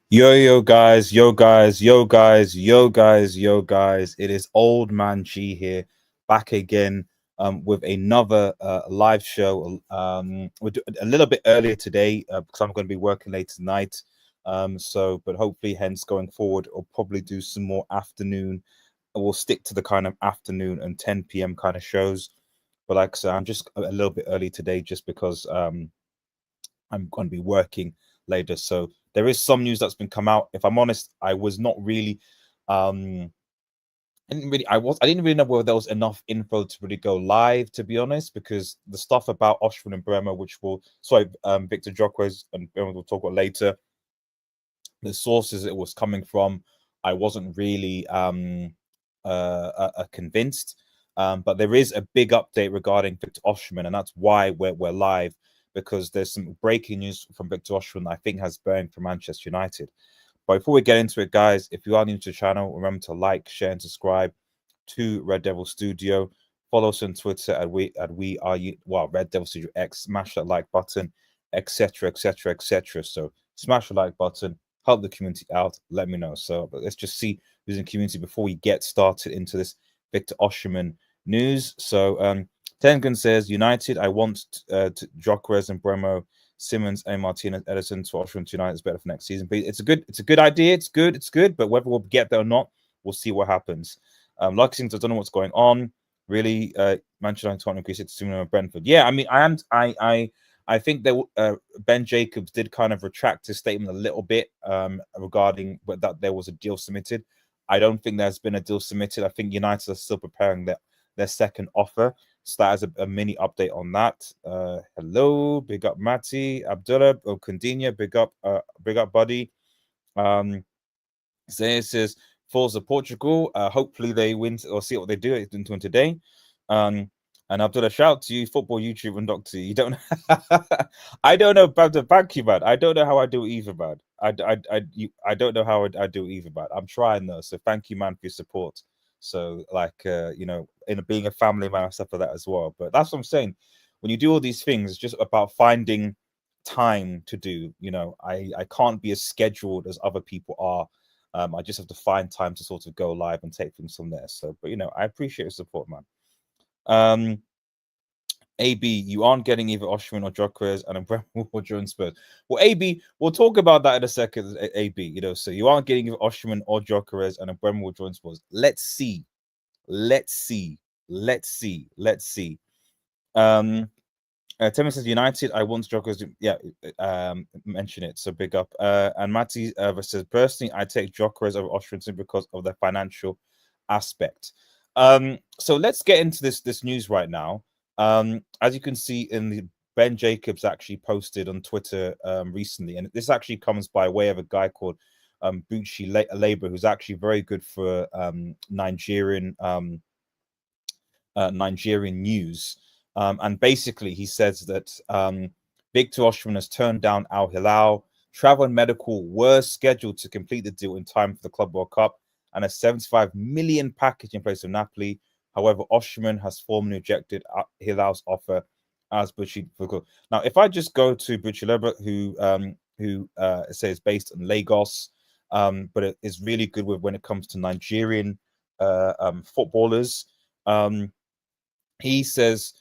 Yo guys, yo guys, yo guys, yo guys, yo guys. It is Old Man G here, back again with another live show. We're a little bit earlier today because I'm going to be working late tonight. But hopefully, hence going forward, I'll probably do some more afternoon. We'll stick to the kind of afternoon and 10 p.m. kind of shows. But like I said, I'm just a little bit early today just because I'm going to be working later. So there is some news that's been come out. If I'm honest, I was not really um I didn't really know whether there was enough info to really go live, to be honest, because the stuff about Osimhen and Mbeumo, which will Viktor Gyokeres and Mbeumo we'll talk about later, the sources it was coming from, I wasn't really convinced. But there is a big update regarding Viktor Osimhen, and that's why we're live, because there's some breaking news from Viktor Osimhen that I think has bearing for Manchester United. But before we get into it, guys, if you are new to the channel, remember to like, share, and subscribe to Red Devil Studio. Follow us on Twitter at we are Red Devil Studio X. Smash that like button, etc., etc., etc. So smash the like button, help the community out. Let me know. So but let's just see who's in the community before we get started into this Viktor Osimhen news. So Tengen says United. I want Gyökeres and Mbeumo, Simmons, and Martinez, Edison to Osimhen to United is better for next season. But it's a good idea. It's good. But whether we'll get there or not, we'll see what happens. Lucky things, I don't know what's going on. Really, Manchester United can't increase it to Brentford. Yeah, I mean, I think that Ben Jacobs did kind of retract his statement a little bit regarding that there was a deal submitted. I don't think there's been a deal submitted. I think United are still preparing their second offer. So that is a mini update on that. Hello, big up Matty, Abdullah, Okundinha, big up buddy. Zay says Forza Portugal. Hopefully they win or see what they do into today. And Abdullah, shout to you, football YouTube and Doctor. You don't. I don't know about the thank you, man. I don't know how I do either, man. I don't know how I do either, man. I'm trying though. So thank you, man, for your support. So like in being a family man and stuff like that as well. But that's what I'm saying. When you do all these things, it's just about finding time to do. I can't be as scheduled as other people are. I just have to find time to sort of go live and take things from there. So, but I appreciate your support, man. AB, you aren't getting either Osimhen or Gyökeres and Mbeumo or join Spurs. Well, AB, we'll talk about that in a second. AB, so you aren't getting either Osimhen or Gyökeres and Mbeumo will join Spurs. Let's see. Timmy says United. I want Gyökeres to mention it. So big up. And Matty says personally, I take Gyökeres over Osimhen because of the financial aspect. So let's get into this news right now. As you can see in the Ben Jacobs actually posted on Twitter recently, and this actually comes by way of a guy called Bucci Labor, who's actually very good for Nigerian news. And basically, he says that Viktor Osimhen has turned down Al-Hilal. Travel and medical were scheduled to complete the deal in time for the Club World Cup and a 75 million package in place of Napoli. However, Osimhen has formally rejected Hilal's offer as Bucci. Now, if I just go to Bucci Lebert, who says based in Lagos, but it is really good with when it comes to Nigerian footballers. He says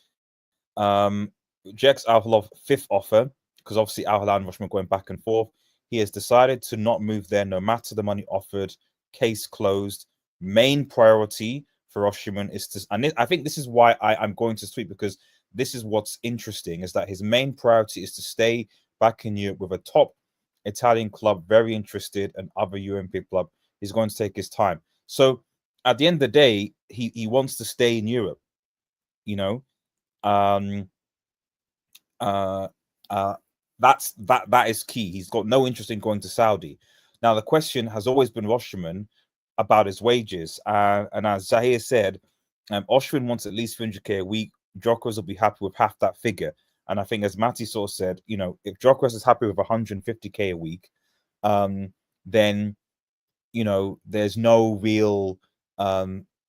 rejects Al-Hilal's fifth offer because obviously Al-Hilal and Osimhen going back and forth. He has decided to not move there no matter the money offered. Case closed. Main priority for Osimhen is to, and I think this is why I'm going to tweet, because this is what's interesting, is that his main priority is to stay back in Europe with a top Italian club, very interested, and other European club. He's going to take his time. So at the end of the day, he wants to stay in Europe. That is key. He's got no interest in going to Saudi. Now the question has always been Osimhen about his wages, and as Zahir said, Osimhen wants at least 300k a week. Gyökeres will be happy with half that figure, and I think as Matty sort of said, if Gyökeres is happy with 150k a week, then there's no real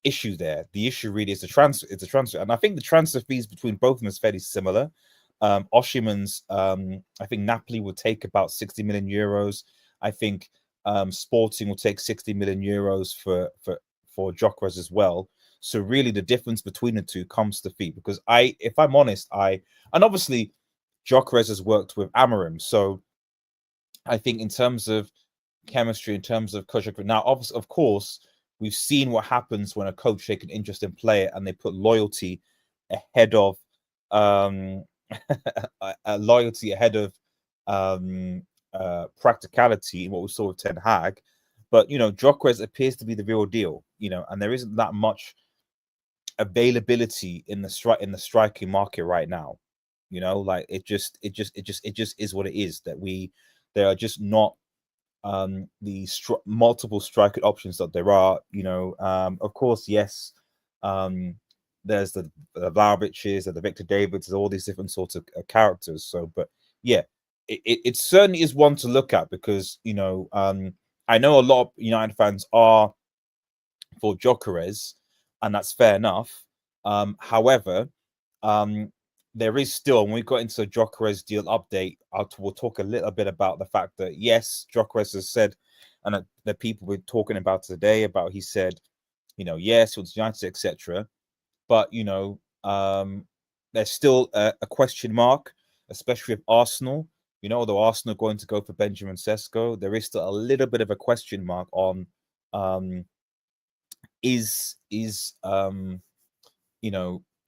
issue there. The issue really is the transfer. It's a transfer, and I think the transfer fees between both of them is fairly similar. Osimhen's, I think Napoli would take about 60 million euros. I think Sporting will take 60 million euros for Gyökeres as well. So really, the difference between the two comes to feet. Because if I'm honest, and obviously Gyökeres has worked with Amorim, so I think in terms of chemistry, in terms of coach, now obviously, of course, we've seen what happens when a coach takes an interest in player and they put loyalty ahead of loyalty ahead of practicality in what we saw with Ten Hag. But Gyökeres appears to be the real deal, and there isn't that much availability in the striking market right now. Like it just is what it is, that there are just not the multiple striker options that there are. Of course, yes, there's the Vlahoviches, the Victor Davids, all these different sorts of characters. So, but yeah, it certainly is one to look at, because I know a lot of United fans are for Gyökeres, and that's fair enough. However, there is still, when we got into the Gyökeres deal update, we'll talk a little bit about the fact that yes, Gyökeres has said, and the people we're talking about today, he said, yes, he wants United, etc. But there's still a question mark, especially with Arsenal. Although Arsenal are going to go for Benjamin Sesko, there is still a little bit of a question mark on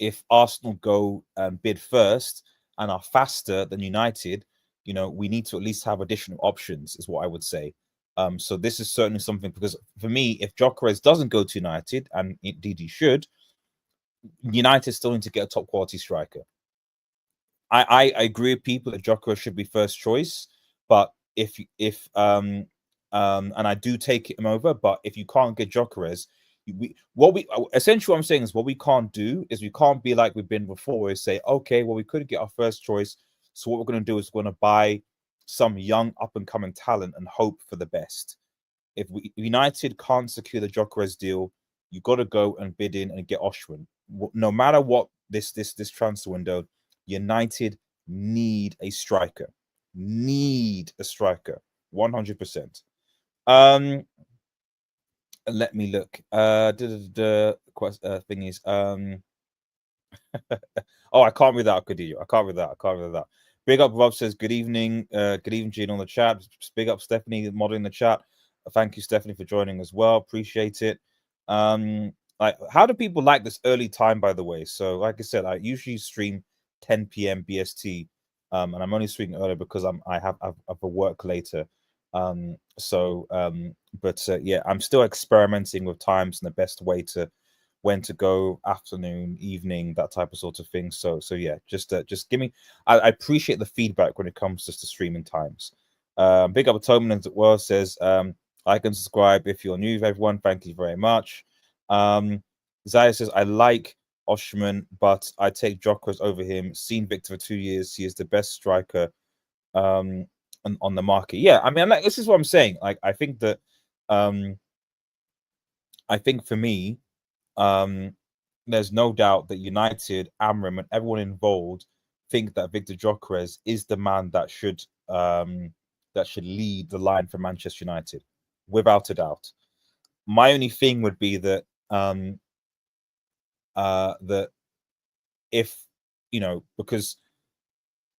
if Arsenal go and bid first and are faster than United, we need to at least have additional options, is what I would say. So this is certainly something, because for me, if Gyökeres doesn't go to United, and indeed he should, United still need to get a top quality striker. I agree with people that Gyökeres should be first choice, but if and I do take him over, but if you can't get Gyökeres, essentially what I'm saying is, what we can't do is, we can't be like we've been before, is say, okay, well, we couldn't get our first choice, so what we're going to do is we're going to buy some young up and coming talent and hope for the best. If United can't secure the Gyökeres deal, you got to go and bid in and get Osimhen. No matter what, this transfer window, United need a striker. 100%. Let me look. Thing is, oh, I can't read that, Cadillo. I can't read that. Big up, Rob says, good evening. Good evening, Gene, on the chat. Big up, Stephanie, modding the chat. Thank you, Stephanie, for joining as well. Appreciate it. Like, how do people like this early time, by the way? So, like I said, I usually stream 10 p.m. BST, and I'm only streaming earlier because I have a work later. Yeah, I'm still experimenting with times and the best way to when to go, afternoon, evening, that type of sort of thing. So yeah, just give me. I appreciate the feedback when it comes to streaming times. Big up Atonement as well, says like and subscribe if you're new, everyone. Thank you very much. Zaya says, I like Osimhen, but I take Gyökeres over him. Seen Victor for 2 years. He is the best striker on the market. Yeah, I mean, this is what I'm saying. Like, I think that I think for me, there's no doubt that United, Amorim, and everyone involved think that Viktor Gyokeres is the man that should lead the line for Manchester United, without a doubt. My only thing would be that that if because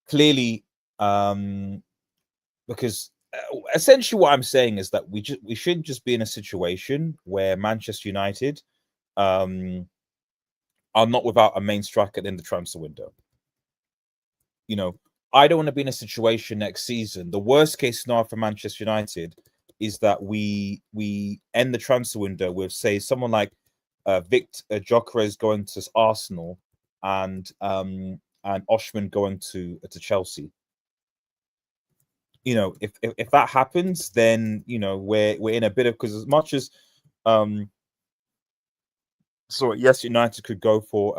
clearly because essentially what I'm saying is that we shouldn't just be in a situation where Manchester United are not without a main striker at the end of the transfer window. I don't want to be in a situation next season. The worst case scenario for Manchester United is that we end the transfer window with, say, someone like Viktor Gyokeres going to Arsenal and Osimhen going to Chelsea. If that happens, then we're in a bit of, because as much as yes, United could go for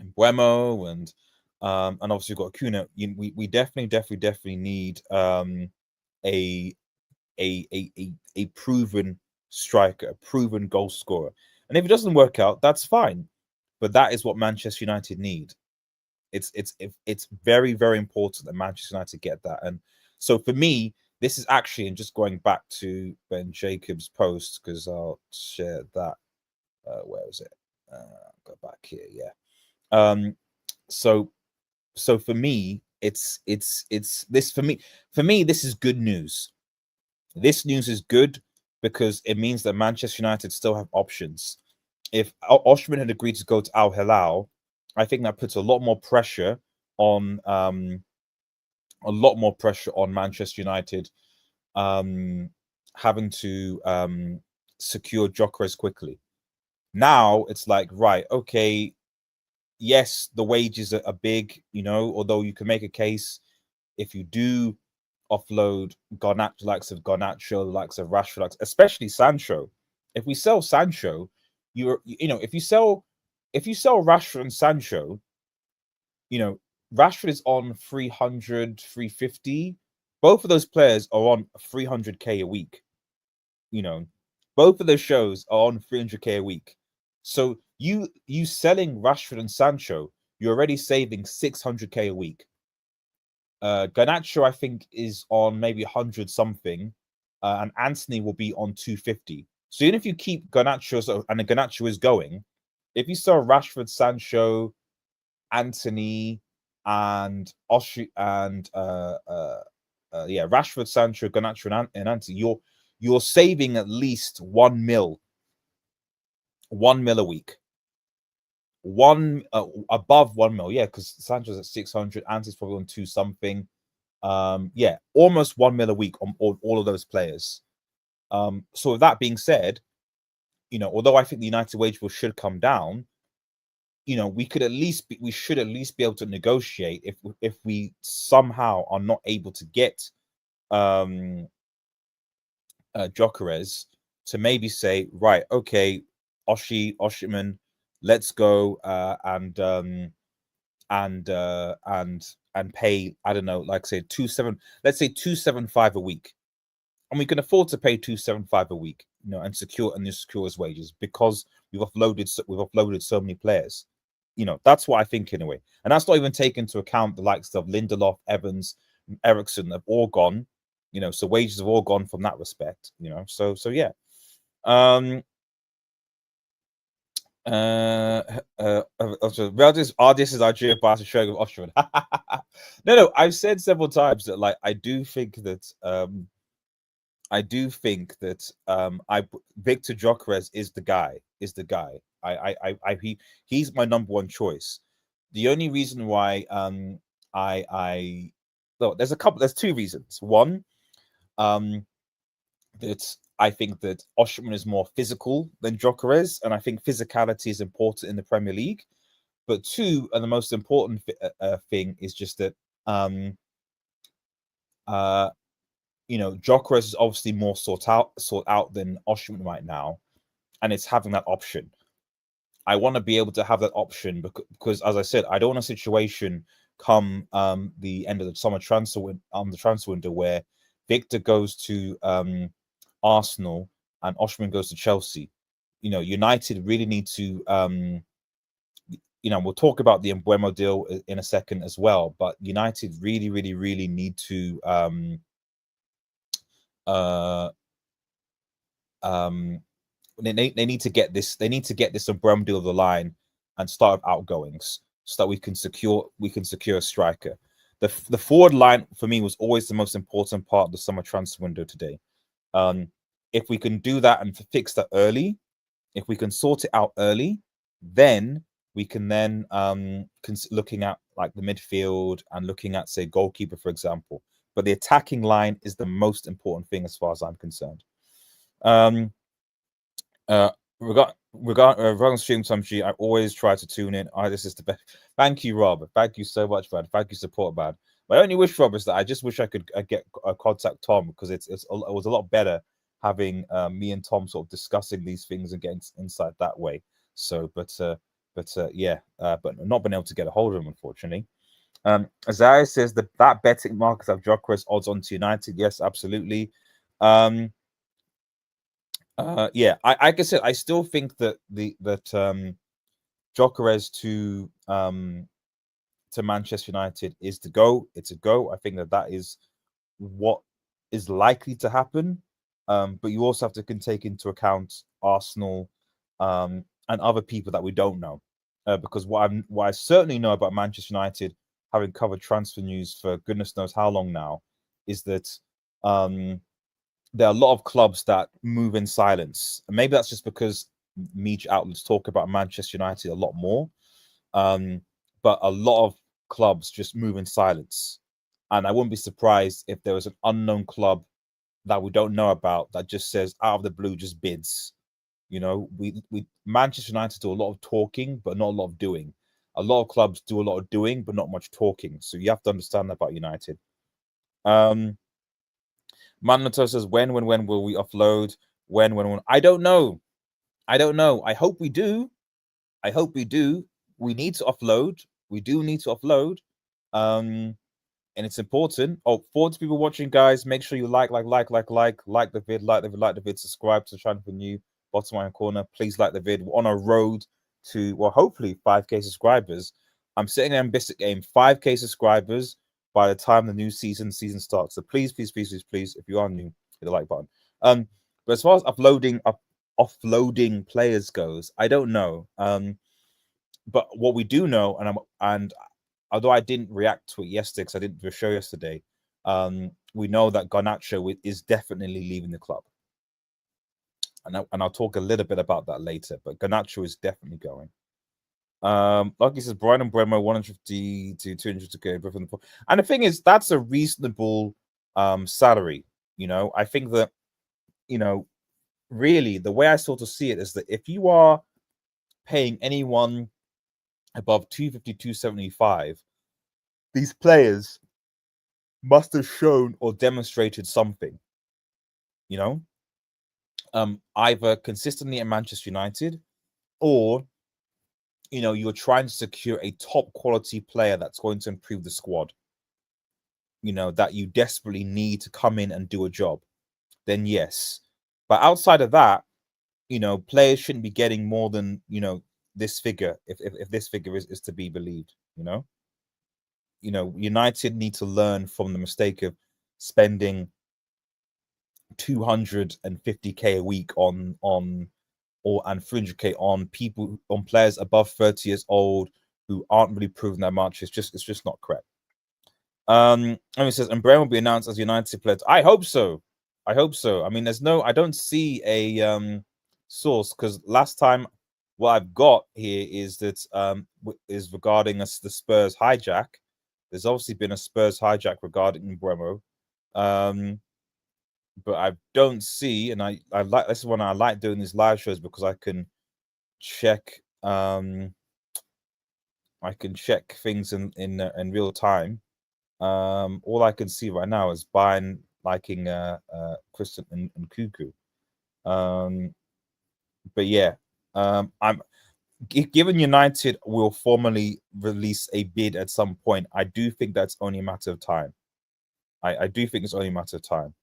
Mbeumo and obviously we've got Acuna. We definitely need a proven striker, a proven goal scorer. And if it doesn't work out, that's fine. But that is what Manchester United need. It's very, very important that Manchester United get that. And so for me, this is actually, and just going back to Ben Jacobs' post, because I'll share that. Where is it? Go back here. Yeah. So for me, it's this for me this is good news. This news is good because it means that Manchester United still have options. If Osimhen had agreed to go to Al-Hilal, I think that puts a lot more pressure on Manchester United having to secure Gyökeres quickly. Now it's like, right, okay, yes, the wages are big, you know, although you can make a case if you do offload Garnacho, likes of Garnacho, likes of Rashford, especially Sancho. If we sell Sancho, you know, if you sell Rashford and Sancho, you know, Rashford is on 300, 350. Both of those players are on 300k a week. You know, both of those shows are on 300k a week. So you selling Rashford and Sancho, you're already saving 600k a week. Garnacho, I think, is on maybe 100 something, and Anthony will be on 250. So even if you keep Garnacho, and Garnacho is going, if you sell Rashford, Sancho, Anthony, and Rashford, Sancho, Garnacho, and Anthony, you're saving at least 1 mil a week. Above 1 mil, yeah, because Sancho's at 600, Anthony's probably on 2 something. Yeah, almost 1 mil a week on all of those players. So with that being said, you know, although I think the United wage bill should come down, you know, we should at least be able to negotiate if we somehow are not able to get Gyökeres, to maybe say, right, okay, Osimhen, let's go and pay, I don't know, like say 275 a week, and we can afford to pay 275 a week, you know, and secure his wages because we've offloaded so many players. You know, that's what I think anyway, and that's not even taking into account the likes of Lindelof, Evans, Ericsson have all gone. You know, so wages have all gone from that respect. You know, so yeah. This is Algeria Barca showing of Osimhen. No, I've said several times that, like, I do think that Viktor Gyokeres is the guy. He's my number one choice. The only reason why there's two reasons. One, that I think that Osimhen is more physical than Gyökeres, and I think physicality is important in the Premier League. But two, and the most important thing is just that you know, Gyökeres is obviously more sought out than Osimhen right now, and it's having that option. I want to be able to have that option because, as I said, I don't want a situation come the end of the summer transfer window where Viktor goes to Arsenal and Osimhen goes to Chelsea. You know, United really need to you know, we'll talk about the Mbeumo deal in a second as well, but United really need to they need to get this Mbeumo deal of the line and start outgoings so that we can secure a striker. The forward line for me was always the most important part of the summer transfer window today. If we can do that and fix that early, if we can sort it out early, then we can then looking at like the midfield and looking at, say, goalkeeper, for example. But the attacking line is the most important thing as far as I'm concerned. Regarding stream some G, I always try to tune in. This is the best. Thank you, Rob. Thank you so much, man. Thank you, support, man. My only wish, Rob, is that I just wish I could get contact Tom, because it was a lot better having me and Tom sort of discussing these things and getting insight that way. So, but not been able to get a hold of him, unfortunately. Isaiah says that betting markets have Gyökeres odds on to United. Yes, absolutely. Yeah, like I said, I still think that Gyökeres to Manchester United is the go. It's a go. I think that is what is likely to happen. But you also have to take into account Arsenal and other people that we don't know. Because what I certainly know about Manchester United, having covered transfer news for goodness knows how long now, is that there are a lot of clubs that move in silence. And maybe that's just because media outlets talk about Manchester United a lot more. But a lot of clubs just move in silence. And I wouldn't be surprised if there was an unknown club that we don't know about that just says out of the blue, just bids. You know, we Manchester United do a lot of talking, but not a lot of doing. A lot of clubs do a lot of doing, but not much talking. So you have to understand that about United. Manato says, when will we offload? When? I don't know. I hope we do. We need to offload. We do need to offload. And it's important. Oh, for people watching, guys, make sure you like the vid, subscribe to the channel for new, bottom right corner. Please like the vid. We're on a road to, well, hopefully 5K subscribers. I'm setting an ambitious aim, 5K subscribers by the time the new season starts. So please, if you are new, hit the like button. But as far as offloading players goes, I don't know. But what we do know, and although I didn't react to it yesterday because I didn't do a show yesterday, we know that Garnacho is definitely leaving the club. And I'll talk a little bit about that later, but Garnacho is definitely going. Lucky says Bryan and Mbeumo 150 to 200 to go. And the thing is, that's a reasonable salary. You know, I think that, you know, really the way I sort of see it is that if you are paying anyone above 250, 275, these players must have shown or demonstrated something, you know, either consistently at Manchester United, or, you know, you're trying to secure a top quality player that's going to improve the squad, you know, that you desperately need to come in and do a job, then yes. But outside of that, you know, players shouldn't be getting more than, you know, this figure, if this figure is to be believed, you know. United need to learn from the mistake of spending 250k a week on and 300k on players above 30 years old who aren't really proving that much. It's just not correct. And it says, and Bryan will be announced as United player. I hope so. I mean, I don't see a source, because last time what I've got here is that is regarding the Spurs hijack. There's obviously been a Spurs hijack regarding Mbeumo, but I don't see, and I like, this is when I like doing these live shows, because I can check things in real time. All I can see right now is Bayern liking Christian and Cuckoo. But yeah, I'm given United will formally release a bid at some point. I do think that's only a matter of time. I do think it's only a matter of time.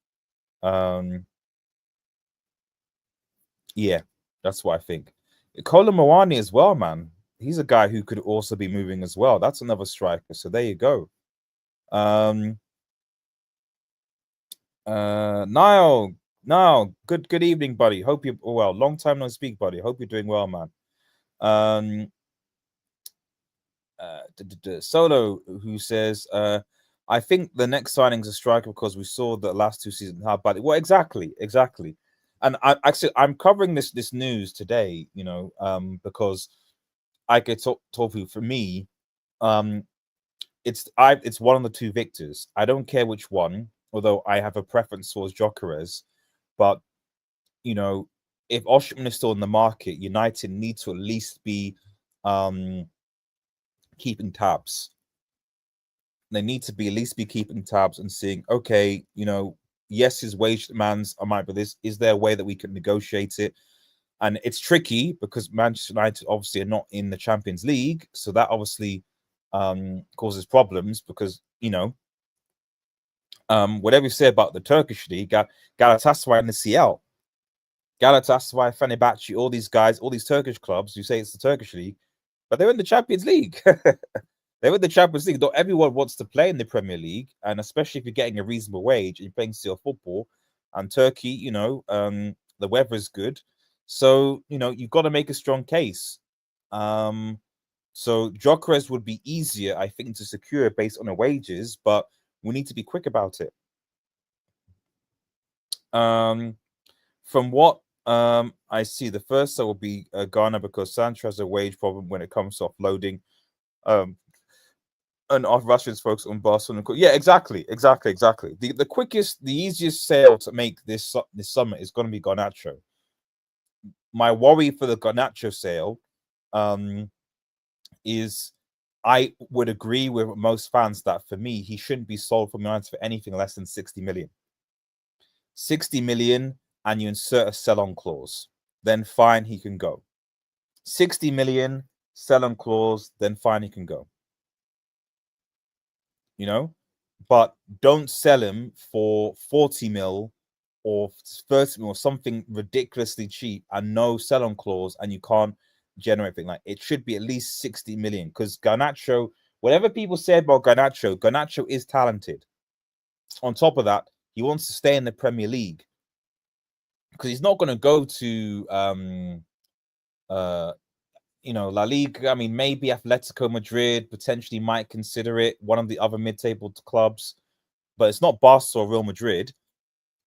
Yeah, that's what I think. Kolo Muani as well, man. He's a guy who could also be moving as well. That's another striker. So there you go. Niall, good evening, buddy. Hope you're well. Long time no speak, buddy. Hope you're doing well, man. Solo, who says, I think the next signing is a striker because we saw the last two seasons how bad. Well, exactly. And I'm covering this news today, you know, because I could talk to you. For me, it's one of the two Victors. I don't care which one, although I have a preference towards GYOKERES. But, you know, if Osimhen is still in the market, United need to at least be keeping tabs. They need to be at least keeping tabs and seeing, okay, you know, yes, his wage demands might be this. Is there a way that we can negotiate it? And it's tricky because Manchester United obviously are not in the Champions League, so that obviously causes problems, because, you know, whatever you say about the Turkish league, Galatasaray and the CL, Galatasaray, Fenerbahce, all these guys, all these Turkish clubs, you say it's the Turkish league, but they're in the Champions League. They're in the Champions League. Not everyone wants to play in the Premier League, and especially if you're getting a reasonable wage and you're playing still football. And Turkey, the weather is good, so you've got to make a strong case. So Gyökeres would be easier, I think, to secure based on the wages, but we need to be quick about it. From what I see, the first will be Ghana, because Sancho has a wage problem when it comes to offloading. And our Russians focus on Barcelona. Yeah, exactly. The quickest, the easiest sale to make this summer is going to be Garnacho. My worry for the Garnacho sale is, I would agree with most fans that for me, he shouldn't be sold from United for anything less than 60 million. 60 million, and you insert a sell-on clause, then fine, he can go. 60 million, sell-on clause, then fine, he can go. But don't sell him for 40 mil or 30 mil or something ridiculously cheap and no sell-on clause, and you can't generate anything. Like, it should be at least 60 million, because Garnacho, whatever people say about Garnacho is talented. On top of that, he wants to stay in the Premier League, because he's not going to go to La Liga. I mean, maybe Atletico Madrid potentially might consider it, one of the other mid-table clubs, but it's not Barca or Real Madrid.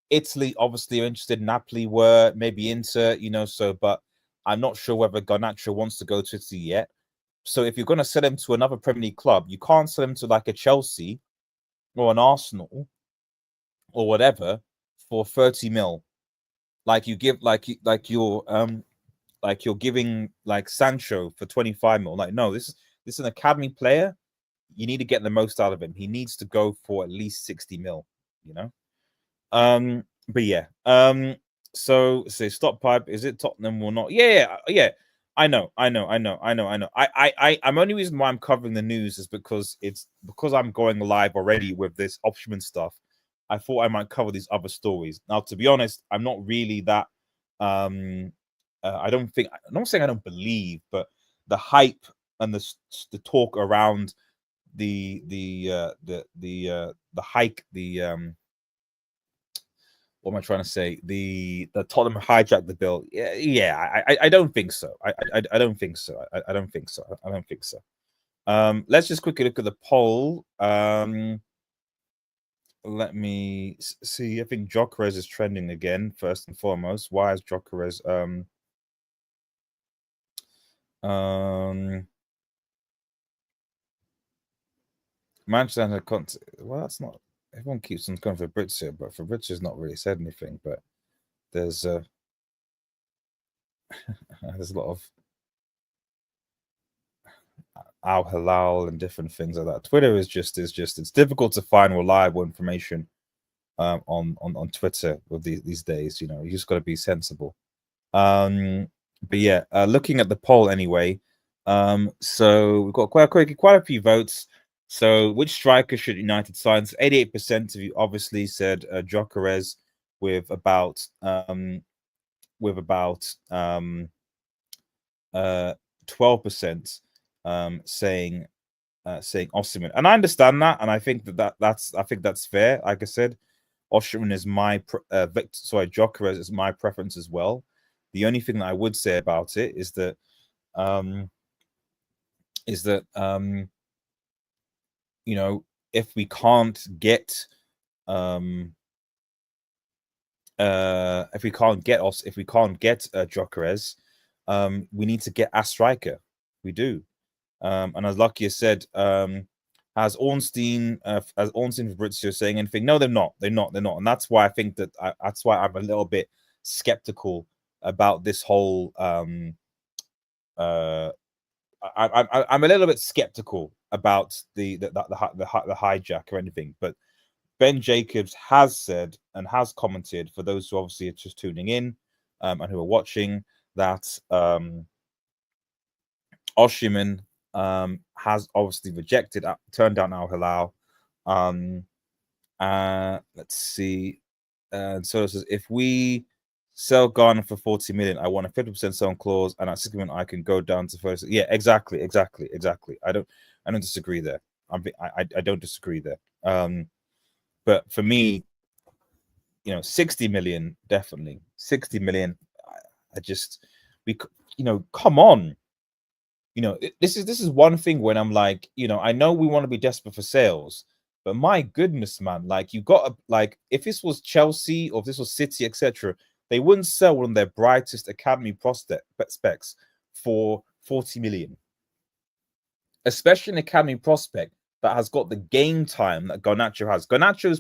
Italy obviously are interested. Napoli were, maybe Inter, but I'm not sure whether Garnacho wants to go to Italy yet. So if you're going to sell him to another Premier League club, you can't sell him to like a Chelsea or an Arsenal or whatever for 30 mil. Like you give, like you're giving like Sancho for 25 mil. Like, no, this is an academy player. You need to get the most out of him. He needs to go for at least 60 mil, But yeah. So stop pipe. Is it Tottenham or not? Yeah. I know. I'm only reason why I'm covering the news is because I'm going live already with this Osimhen stuff. I thought I might cover these other stories. Now, to be honest, I'm not really that I don't think, I'm not saying I don't believe, but the hype and the talk around the hike, what am I trying to say? The Tottenham hijacked the bill. Yeah. I don't think so. I don't think so. I don't think so. I don't think so. Let's just quickly look at the poll. Let me see. I think Gyökeres is trending again, first and foremost. Why is Gyökeres Manchester, well, that's not, everyone keeps on going for Fabrizio, but Fabrizio's not really said anything. But there's there's a lot of Al-Hilal and different things like that. Twitter is just it's difficult to find reliable information on Twitter with these days. You just got to be sensible. But yeah, looking at the poll anyway. So we've got quite a few votes. So which striker should United sign? 88% of you obviously said Gyökeres, with about 12% saying Osimhen. And I understand that, and I think that's fair. Like I said, Osimhen is my Gyökeres is my preference as well. The only thing that I would say about it is that if we can't get Gyökeres, we need to get a striker. We do. And as Lucky said, has Ornstein Fabrizio saying anything? No, they're not. And that's why I think that's why I'm a little bit skeptical about this whole I'm a little bit skeptical about the hijack or anything. But Ben Jacobs has said and has commented, for those who obviously are just tuning in and who are watching, that Osimhen has obviously turned down Al-Hilal. Let's see. So it says, if we sell Ghana for 40 million, I want a 50% sell clause, and at 60 million, I can go down to 30. Yeah, exactly. I I don't disagree there. I don't disagree there. But for me, 60 million, definitely 60 million. I just, come on. This is one thing when I'm like, I know we want to be desperate for sales, but my goodness, man, like you got to, like, if this was Chelsea or if this was City, etc., they wouldn't sell one of their brightest academy prospects for 40 million, especially an academy prospect that has got the game time that Garnacho has. Garnacho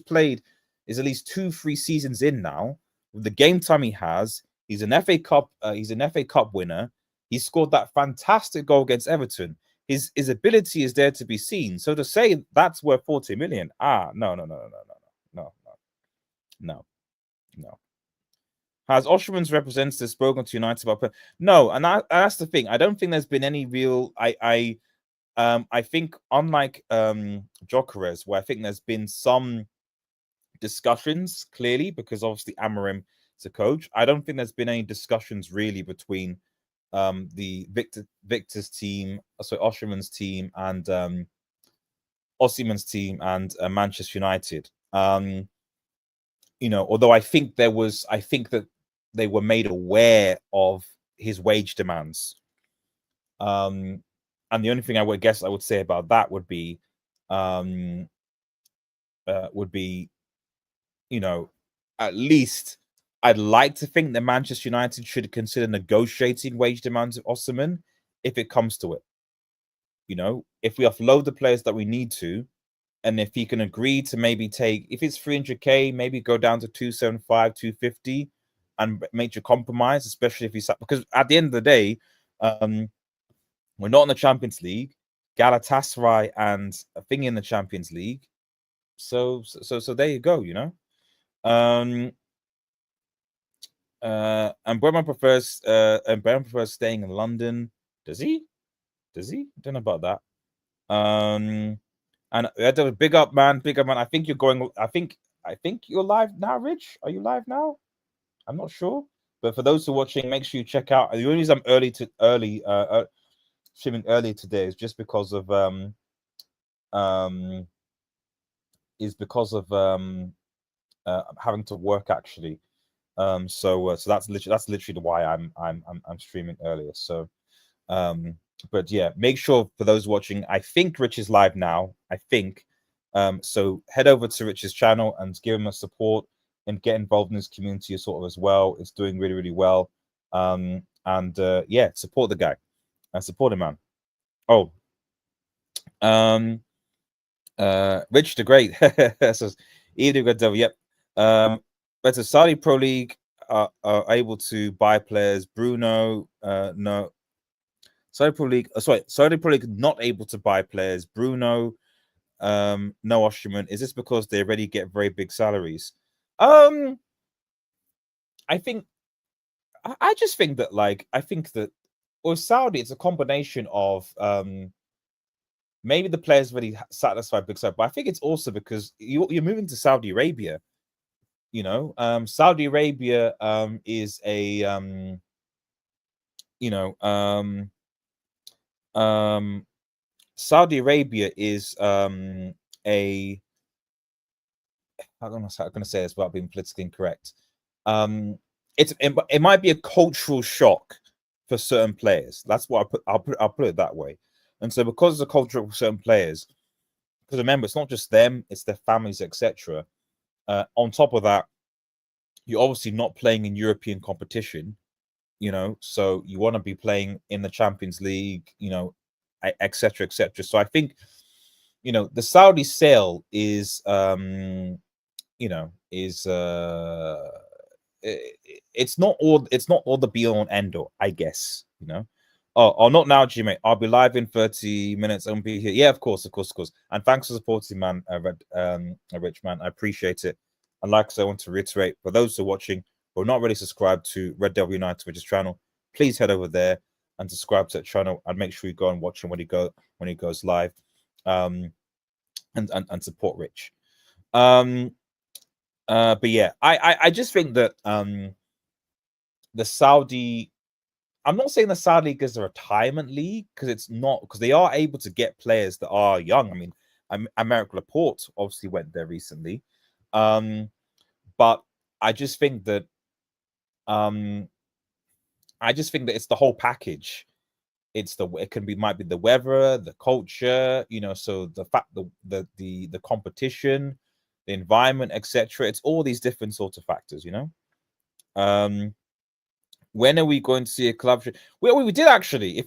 is at least 2-3 seasons in now. With the game time he has, he's an FA Cup winner. He scored that fantastic goal against Everton. His ability is there to be seen. So to say that's worth 40 million, no. Has Osimhen's representative spoken to United about? No, and that's the thing. I don't think there's been any real. I think unlike Gyökeres, where I think there's been some discussions clearly because obviously Amorim is a coach. I don't think there's been any discussions really between the Victor's team, so Osimhen's team, and Osimhen's team and Manchester United. Although I think that they were made aware of his wage demands. And the only thing I would say about that would be, at least I'd like to think that Manchester United should consider negotiating wage demands of Osimhen if it comes to it. If we offload the players that we need to, and if he can agree to maybe take, if it's 300k, maybe go down to 275, 250, and make a compromise, especially if he's, because at the end of the day, we're not in the Champions League. Galatasaray and a thing in the Champions League. So there you go, and Mbeumo prefers staying in London. Does he? Don't know about that. And big up, man. I think you're going. I think you're live now, Rich. Are you live now? I'm not sure. But for those who are watching, make sure you check out. The only reason I'm streaming early today is just because of having to work actually. So that's literally why I'm streaming earlier. So but yeah, make sure for those watching, I think Rich is live now. I think. So head over to Rich's channel and give him a support and get involved in his community sort of as well. It's doing really, really well. Yeah, support the guy and support him, man. Oh, Rich the Great says, "Evening, Red Devil." Yep. But the Saudi Pro League are able to buy players. Bruno, no. Saudi Pro League, Saudi Pro League not able to buy players. Bruno, no Osimhen. Is this because they already get very big salaries? I just think that, like, with Saudi, it's a combination of maybe the players really satisfy big salary, but I think it's also because you're moving to Saudi Arabia. Saudi Arabia is a Saudi Arabia is a, I'm going to say this without being politically incorrect. It might be a cultural shock for certain players. That's what I'll put it that way. And so because of the culture of certain players, because remember, it's not just them, it's their families, etc. On top of that, you're obviously not playing in European competition, so you want to be playing in the Champions League, etc., etc. So I think, the Saudi sale is, it's not all the be all and end all, I guess, Oh, not now, G, mate. I'll be live in 30 minutes. I'll be here. Yeah, of course. And thanks for supporting, man, Rich, man. I appreciate it. And like I said, I want to reiterate, for those who are watching who are not really subscribed to Red Devil United, which is channel, please head over there and subscribe to that channel and make sure you go and watch him when he goes live, and support Rich. But yeah, I just think that the Saudi, I'm not saying the Saudi League is a retirement league, because it's not, because they are able to get players that are young. I mean, America Laporte obviously went there recently, but I just think that it's the whole package. It's might be the weather, the culture, so the fact, the competition, the environment, etc. It's all these different sorts of factors, when are we going to see a club? Well, we did actually.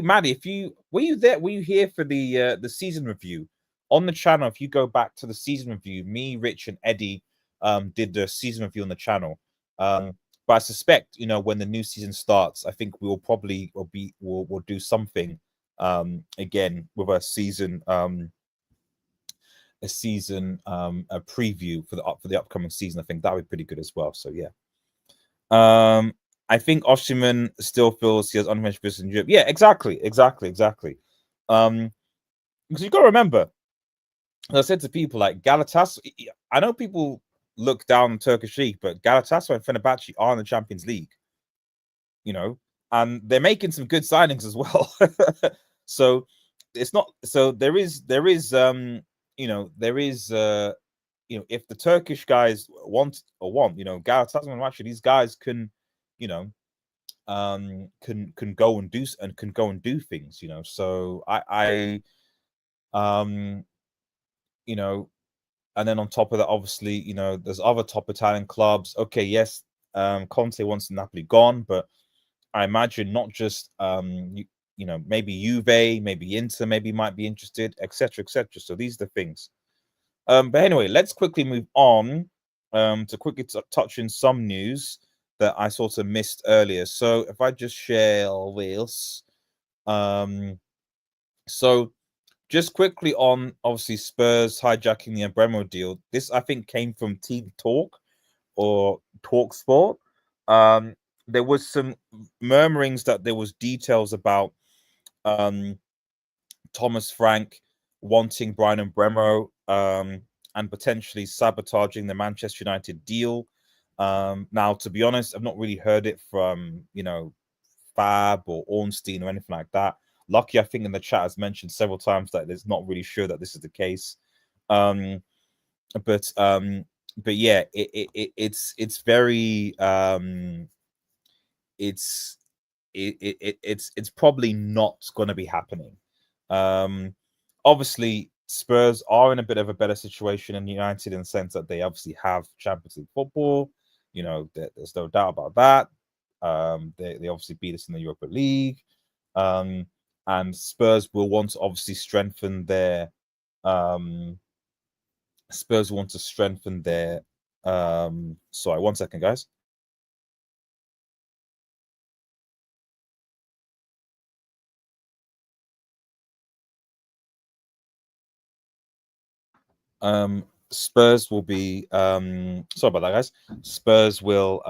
Maddie, were you there? Were you here for the season review on the channel? If you go back to the season review, me, Rich, and Eddie did the season review on the channel. But I suspect, when the new season starts, I think we'll do something again with a season a preview for the upcoming season. I think that would be pretty good as well. So yeah. I think Osimhen still feels he has unfinished business in Europe. Yeah, exactly. Because you've got to remember, as I said to people like Galatasaray, I know people look down Turkish league, but Galatasaray and Fenerbahce are in the Champions League, and they're making some good signings as well. So it's not, so there is if the Turkish guys want, Galatasaray, actually these guys can can go and do things, so and then on top of that, obviously, there's other top Italian clubs. Okay, yes, Conte wants Napoli gone, but I imagine not just maybe Juve, maybe Inter, maybe might be interested, etc., etc. So these are the things. But anyway, let's quickly move on to quickly touch in some news that I sort of missed earlier. So if I just share this, so just quickly on, obviously, Spurs hijacking the Mbeumo deal. This, I think, came from Team Talk or Talk Sport. There was some murmurings that there was details about Thomas Frank wanting Bryan Mbeumo and potentially sabotaging the Manchester United deal. Now, to be honest, I've not really heard it from, Fab or Ornstein or anything like that. Lucky, I think in the chat has mentioned several times that it's not really sure that this is the case. But yeah, it's very it's probably not going to be happening. Obviously, Spurs are in a bit of a better situation than United in the sense that they obviously have Champions League football. There's no doubt about that. They obviously beat us in the Europa League. And Spurs will want to obviously strengthen their sorry, 1 second, guys. Spurs will be sorry about that, guys. Spurs will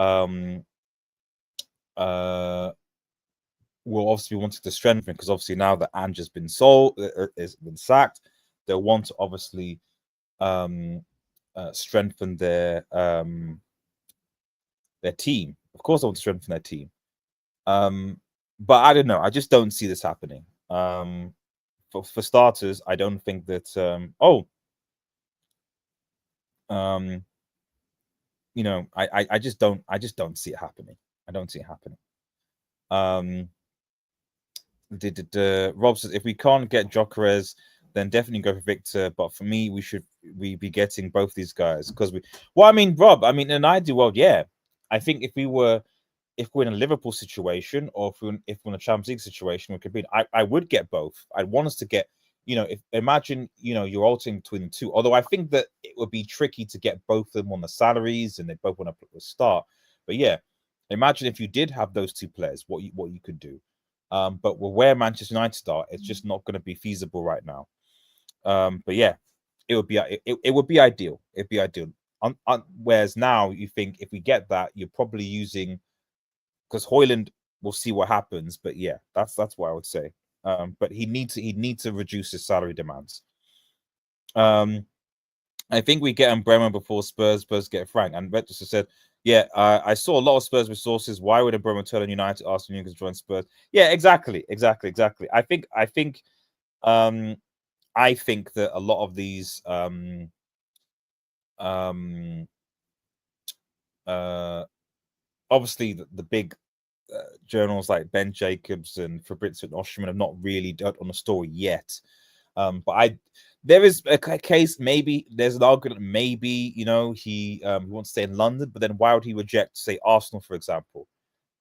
obviously wanting to strengthen, because obviously now that Ange has been has been sacked, they'll want to obviously strengthen their team. Of course, they want to strengthen their team. But I don't know. I just don't see this happening. For starters, I don't think that. I just don't see it happening. I don't see it happening. Rob says, if we can't get Gyökeres, then definitely go for Viktor. But for me, we be getting both these guys, because Rob, in an ideal world, yeah, I think if we're in a Liverpool situation, or if we're in a Champions League situation, we could be. I would get both. I'd want us to get. Imagine you're alternating between the two. Although I think that it would be tricky to get both of them on the salaries, and they both want to start. But yeah, imagine if you did have those two players, what you could do. But where Manchester United are, it's just not going to be feasible right now. But yeah, it would be ideal. It'd be ideal. Whereas now, you think if we get that, you're probably using, because Højlund, we'll see what happens. But yeah, that's what I would say. But he needs to reduce his salary demands. I think we get Mbeumo before Spurs get Frank. And Red just said, Yeah, I saw a lot of Spurs resources. Why would a Mbeumo turn on United, Arsenal, Newcastle join Spurs? Yeah, exactly. Um, I think that a lot of these um, obviously the big journals like Ben Jacobs and Fabrizio and Osimhen have not really done on the story yet. But there is a case, maybe there's an argument, maybe, you know, he wants to stay in London, but then why would he reject, say, Arsenal, for example?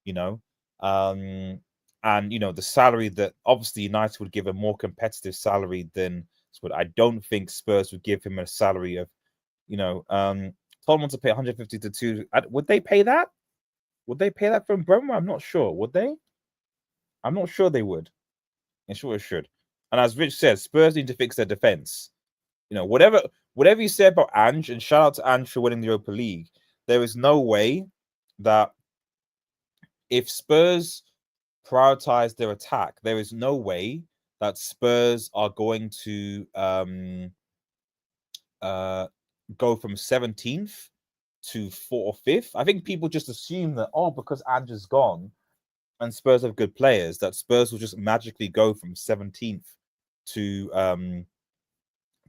You know, and you know, the salary that obviously United would give a more competitive salary than Spurs. I don't think Spurs would give him a salary of, you know, told him to pay 150 to 2. Would they pay that? Would they pay that from Bremer? I'm not sure. Would they? I'm not sure they would. I'm sure it should. And as Rich said, Spurs need to fix their defense. You know, whatever you say about Ange, and shout out to Ange for winning the Europa League, there is no way that if Spurs prioritize their attack, there is no way that Spurs are going to go from 17th to 4th or 5th. I think people just assume that, oh, because Ange is gone and Spurs have good players, that Spurs will just magically go from 17th to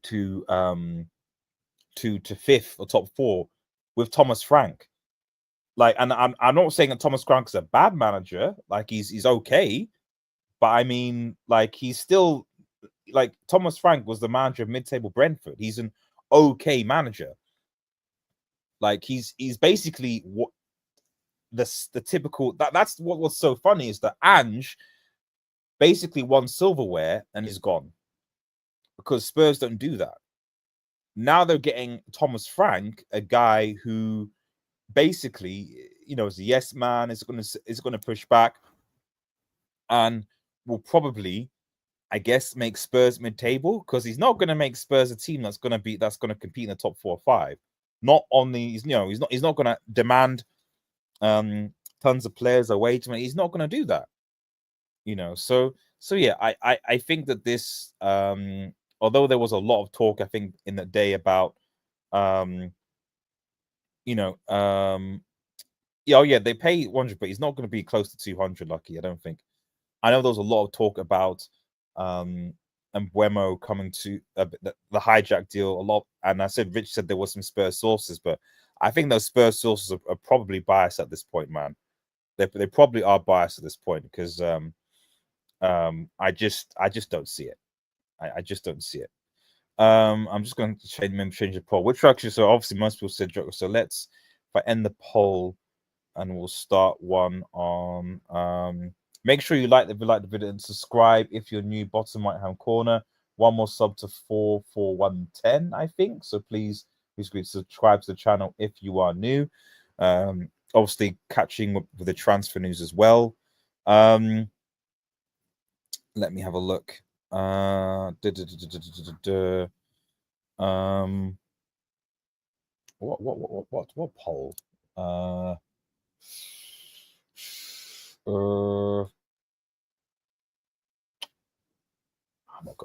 to 5th or top 4 with Thomas Frank. Like, and I'm not saying that Thomas Frank is a bad manager. Like, he's okay, but I mean, like, he's still, like, Thomas Frank was the manager of mid-table Brentford. He's an okay manager. Like, he's basically what the typical, that's what's so funny is that Ange basically won silverware and is gone, because Spurs don't do that. Now they're getting Thomas Frank, a guy who basically, you know, is a yes man, is going to push back, and will probably, I guess, make Spurs mid-table, because he's not going to make Spurs a team that's going to compete in the top 4 or 5. Not on the, you know, he's not going to demand tons of players away to me. He's not going to do that, you know. So yeah, I think that this, although there was a lot of talk, I think, in the day about you know, yeah, oh yeah, they pay 100, but he's not going to be close to 200. Lucky, I don't think. I know there was a lot of talk about Mbeumo coming to the Hijack deal a lot, and I said Rich said there was some Spurs sources, but I think those Spurs sources are probably biased at this point, man. They probably are biased at this point, because I just don't see it. I just don't see it. I'm just going to change the poll. Which actually, so obviously most people said Joker. So let's, if I end the poll, and we'll start one on make sure you like the video and subscribe if you're new. Bottom right hand corner, one more sub to 44110, I think. So please subscribe to the channel if you are new. Obviously catching up with the transfer news as well. Let me have a look. What poll?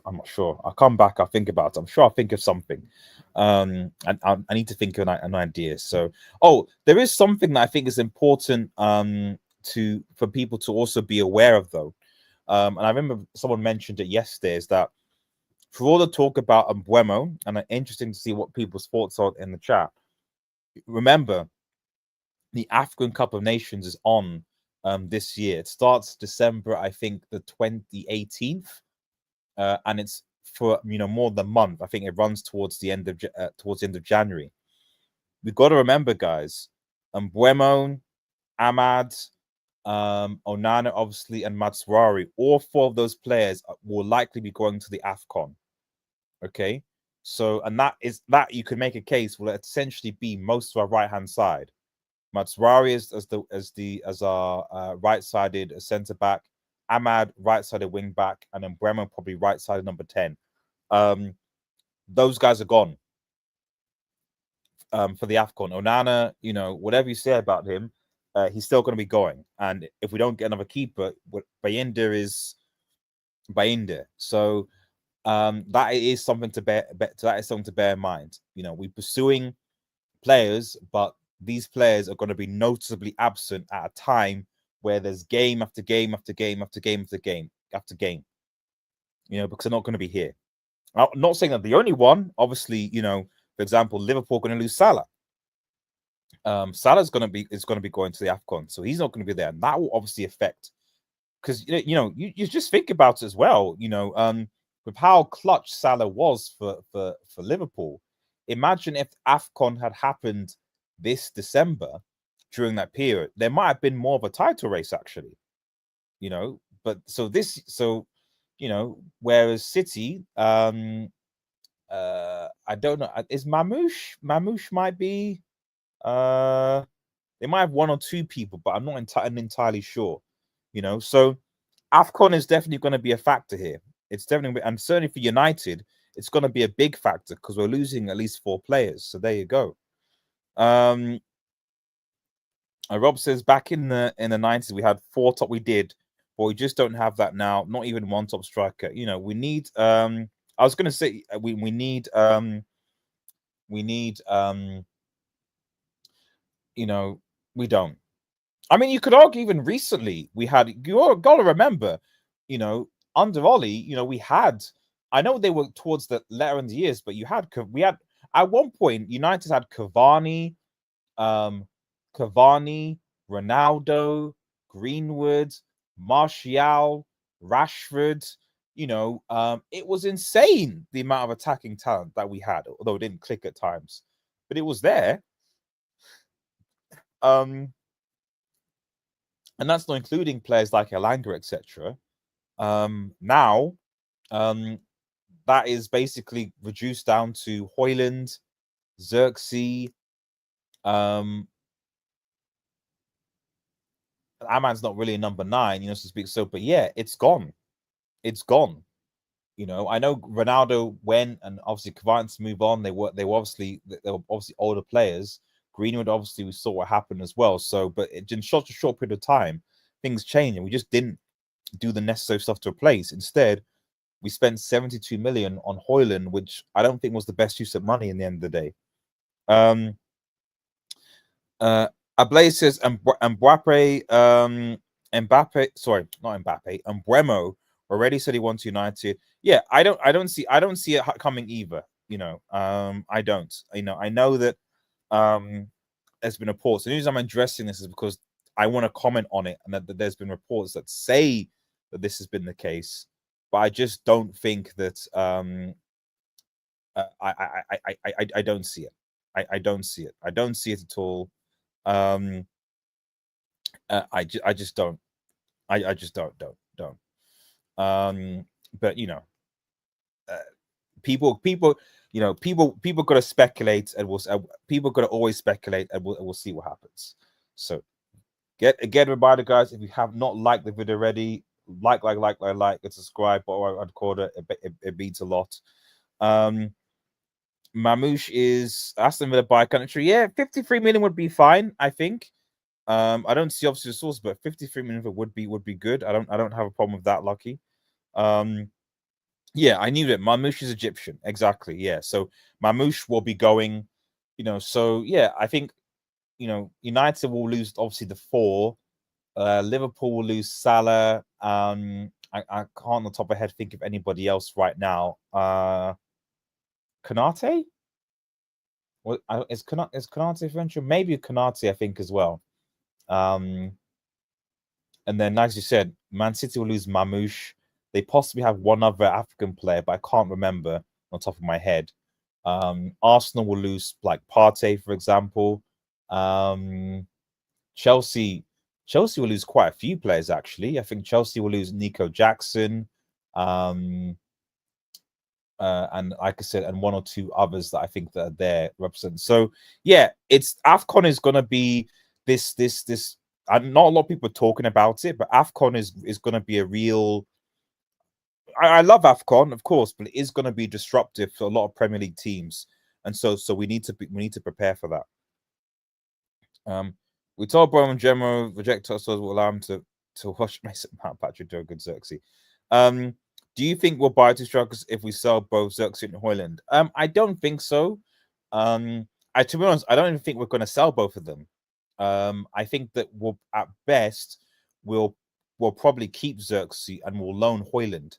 I'm not sure. I'll come back. I'll think about it. I'm sure I'll think of something. And I need to think of an idea. So, oh, there is something that I think is important for people to also be aware of, though. And I remember someone mentioned it yesterday, is that for all the talk about Mbeumo, and interesting to see what people's thoughts are in the chat. Remember, the African Cup of Nations is on this year. It starts December, I think, the 18th. And it's for, you know, more than a month. I think it runs towards the end of January. We've got to remember, guys, Mbeumo, Ahmad, Onana, obviously, and Matsuari, all 4 of those players will likely be going to the AFCON. Okay, so, and that you could make a case will essentially be most of our right hand side. Matsuari as our right-sided centre back, Ahmad right-sided wing back, and then Mbeumo probably right-sided number 10. Those guys are gone for the AFCON. Onana, you know, whatever you say about him, he's still going to be going. And if we don't get another keeper, Bayindir is Bayindir. So that is something to bear in mind. You know, we're pursuing players, but these players are going to be noticeably absent at a time where there's game after game after game after game after game after game, because they're not going to be here. I'm not saying that the only one, obviously, for example, Liverpool are going to lose Salah. Salah's going to be going to the AFCON, so he's not going to be there, and that will obviously affect, because you just think about it as well, with how clutch Salah was for Liverpool. Imagine if AFCON had happened this December during that period, there might have been more of a title race actually, but whereas City, I don't know, is Mamouche might be, they might have one or two people, but I'm not entirely sure, so AFCON is definitely going to be a factor here. It's definitely, and certainly for United, it's going to be a big factor because we're losing at least 4 players. So there you go. Rob says back in the 90s we had 4 top. We did, but we just don't have that now. Not even 1 top striker. We need. I was going to say we need. We don't. I mean, you could argue even recently we had. You got to remember, under Ollie, we had. I know they were towards the later in the years, but we had at one point United had Cavani, Ronaldo, Greenwood, Martial, Rashford. It was insane the amount of attacking talent that we had, although it didn't click at times, but it was there. And that's not including players like Elanga, etc. Now, that is basically reduced down to Højlund, Xerxes. Aman's not really a number 9, so to speak. So, but yeah, it's gone. It's gone. I know Ronaldo went, and obviously Cavani to move on. They were obviously older players. Greenwood, obviously, we saw what happened as well. So, but in such a short period of time, things changed, and we just didn't do the necessary stuff to replace. Instead, we spent 72 million on Højlund, which I don't think was the best use of money in the end of the day. Ablay says Mbeumo already said he wants United. Yeah, I don't see it coming either. I don't. I know that there's been reports. The reason I'm addressing this is because I want to comment on it, and that there's been reports that say that this has been the case, but I just don't think that. I don't see it. I don't see it. I don't see it at all. I just don't. I just don't. But people got to speculate, and people got to always speculate, and we'll see what happens. So again, reminder, guys, if you have not liked the video already, like, and subscribe, or I'd call it means a lot. Mamouche is Aston Villa buy country. Yeah, 53 million would be fine, I think. I don't see obviously the source, but 53 million would be good. I don't have a problem with that, Lucky. Yeah, I knew it. Mamouche is Egyptian, exactly. Yeah, so Mamouche will be going. So yeah, I think United will lose obviously the 4. Liverpool will lose Salah. I can't on the top of my head think of anybody else right now. Konate? What is Konate venture? Maybe Konate, I think, as well. And then, as you said, Man City will lose Mamouche. They possibly have one other African player, but I can't remember on top of my head. Arsenal will lose like Partey, for example. Chelsea will lose quite a few players, actually. I think Chelsea will lose Nico Jackson. And like I said, and 1 or 2 others that I think that are there represent. So yeah, it's AFCON is gonna be this. And not a lot of people are talking about it, but AFCON is gonna be a real. I love AFCON, of course, but it is gonna be disruptive for a lot of Premier League teams, and so we need to prepare for that. We told Mbeumo and Gemma reject us will allow him to watch Mason Mount, Patrick do a good Xerxes. Do you think we'll buy 2 strikers if we sell both Xerxes and Højlund? I don't think so. I to be honest, I don't even think we're going to sell both of them. I think that we'll, at best, we'll probably keep Xerxes and we'll loan Højlund.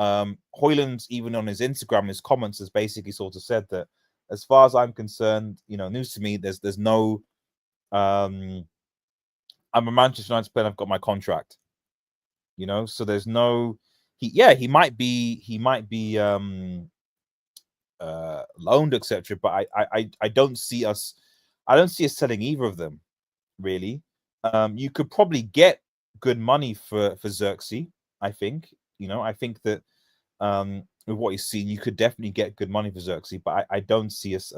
Højlund, even on his Instagram, his comments has basically sort of said that, as far as I'm concerned, news to me, there's no, I'm a Manchester United player, I've got my contract, so there's no, he might be loaned, etc. But I don't see us selling either of them, really. You could probably get good money for Xerxes, I think. I think that with what you've seen, you could definitely get good money for Xerxes, but I don't see us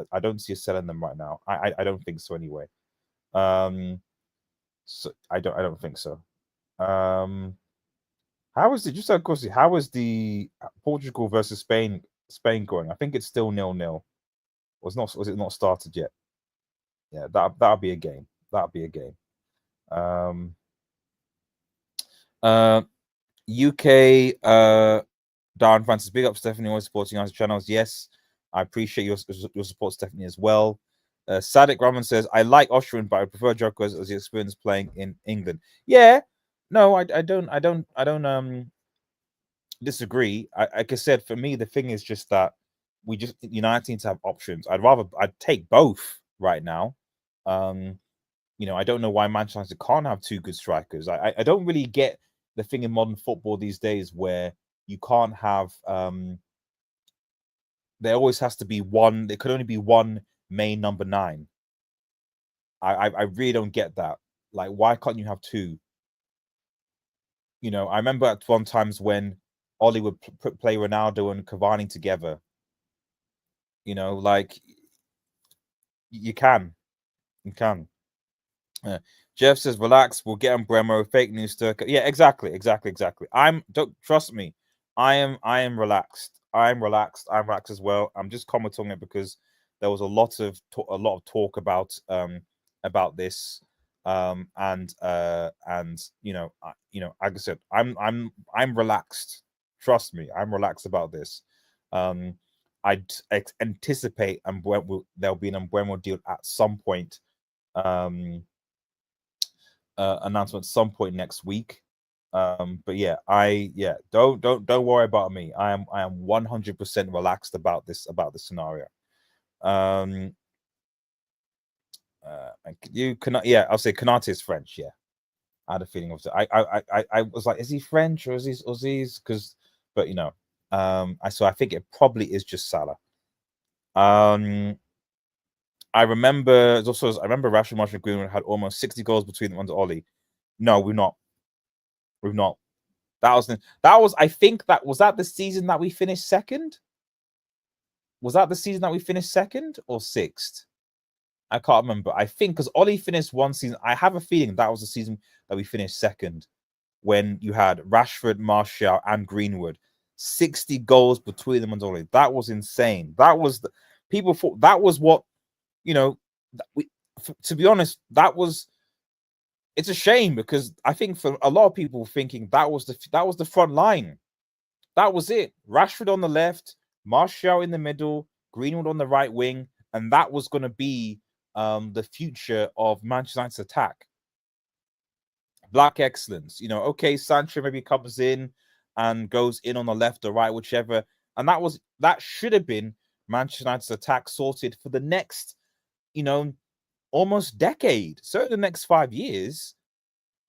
selling them right now. I don't think so anyway. So I don't think so. How is it? Just out of course, how is the Portugal versus Spain going? I think it's still 0-0. Was it not started yet? Yeah, that'll be a game. That'll be a game. UK Darren Francis, big up Stephanie, always supporting our channels. Yes, I appreciate your support, Stephanie, as well. Sadik Rahman says, I like Osimhen, but I prefer Gyökeres as the experience playing in England. Yeah, no, I don't disagree. Like I said, for me, the thing is just that United need to have options. I'd take both right now. I don't know why Manchester United can't have two good strikers. I don't really get the thing in modern football these days where you can't have there always has to be one. There could only be one main number 9. I really don't get that. Like, why can't you have two? I remember at one times when Oli would play Ronaldo and Cavani together. Like, you can. Jeff says, relax, we'll get Mbeumo. Fake news, Turk. Yeah, exactly. Don't trust me. I am relaxed. I'm relaxed as well. I'm just commenting on it because there was a lot of talk about this, and like I said, I'm relaxed. Trust me, I'm relaxed about this. I anticipate there'll be an Mbeumo deal at some point. Announcement at some point next week. But yeah, don't worry about me. I am 100% relaxed about this scenario. You cannot. Yeah, I'll say Konate is French. Yeah, I had a feeling of it. I was like, is he French or is he? Because, but I think it probably is just Salah. I remember Rashford, Marshall, Greenwood had almost 60 goals between them under Oli. No, we've not. That was. I think that was the season that we finished second. Was that the season that we finished second or 6th? I can't remember. I think because Oli finished one season. I have a feeling that was the season that we finished second, when you had Rashford, Martial, and Greenwood. 60 goals between them and Oli. That was insane. That was people thought that was what to be honest, it's a shame, because I think for a lot of people thinking that was the front line. That was it. Rashford on the left, Martial in the middle, Greenwood on the right wing, and that was going to be the future of Manchester United's attack. Black excellence. Okay, Sancho maybe comes in and goes in on the left or right, whichever. And that should have been Manchester United's attack sorted for the next, almost decade, certainly the next 5 years,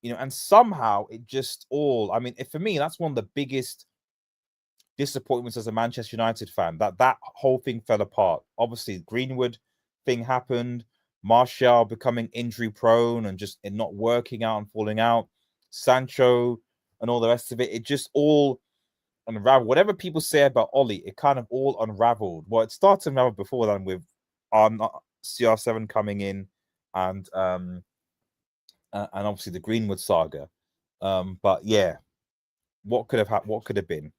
and somehow it just all, for me, that's one of the biggest disappointments as a Manchester United fan, that whole thing fell apart. Obviously, Greenwood thing happened, Martial becoming injury prone and just it not working out and falling out, Sancho and all the rest of it. It just all unraveled. Whatever people say about Oli, it kind of all unraveled. Well, it started to unravel before then with CR7 coming in and obviously the Greenwood saga. But yeah, what could have been?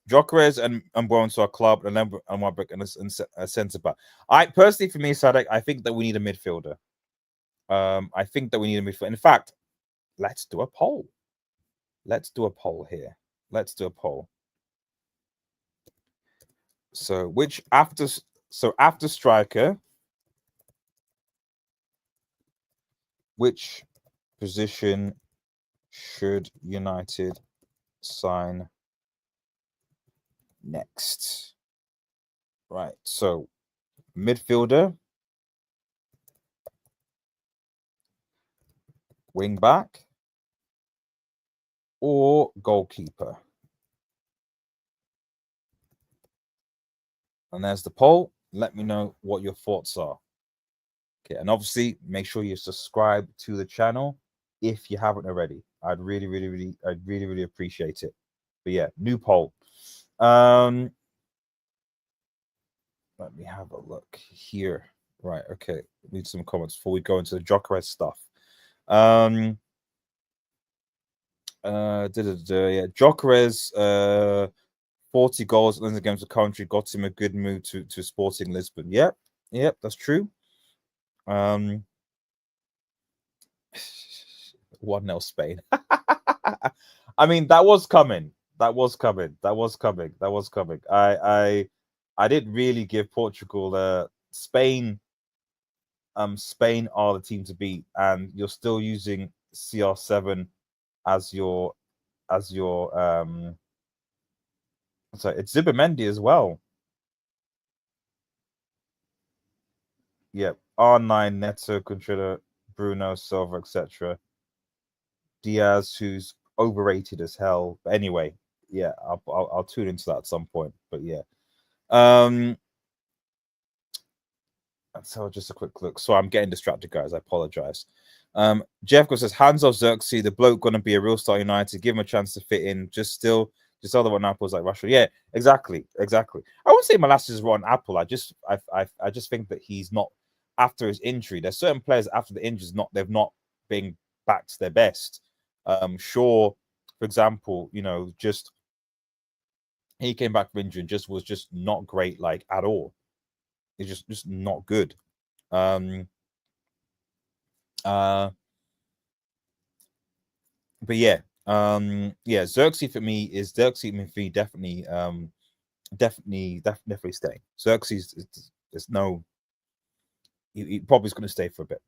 Gyökeres and Mbeumo to our club, and Wadbeck and a centre back. I personally, for me, Sadek, I think that we need a midfielder. I think that we need a midfielder. In fact, let's do a poll. Let's do a poll here. So after striker, which position should United sign next? Right. So midfielder, wing back, or goalkeeper? And there's the poll. Let me know what your thoughts are. Okay, and obviously make sure you subscribe to the channel if you haven't already. I'd really appreciate it. But yeah, new poll. Let me have a look here. Right, okay. Read some comments before we go into the Gyökeres stuff. Yeah, Gyökeres, 40 goals in the games of country got him a good move to Sporting Lisbon. Yep, that's true. 1-0 Spain. I mean, that was coming. I didn't really give Portugal Spain. Spain are the team to beat, and you're still using CR7 as your sorry, it's Zubimendi as well. Yep, R9, Neto, Contreras, Bruno, Silva, etc. Diaz, who's overrated as hell. But anyway, yeah, I'll tune into that at some point. But yeah, so just a quick look. So I'm getting distracted, guys. I apologize. Jeff says, hands off Xerxes, the bloke gonna be a real star United. Give him a chance to fit in. Just other one apples like Russia. Yeah, exactly. I wouldn't say Malassis is rotten apple. I just think that he's not after his injury. There's certain players after the injuries they've not been back to their best. Shaw, for example, just he came back from injury and was just not great, like at all. It's just not good. But yeah, Xerxes for me is definitely staying. Xerxes is no, he probably is going to stay for a bit.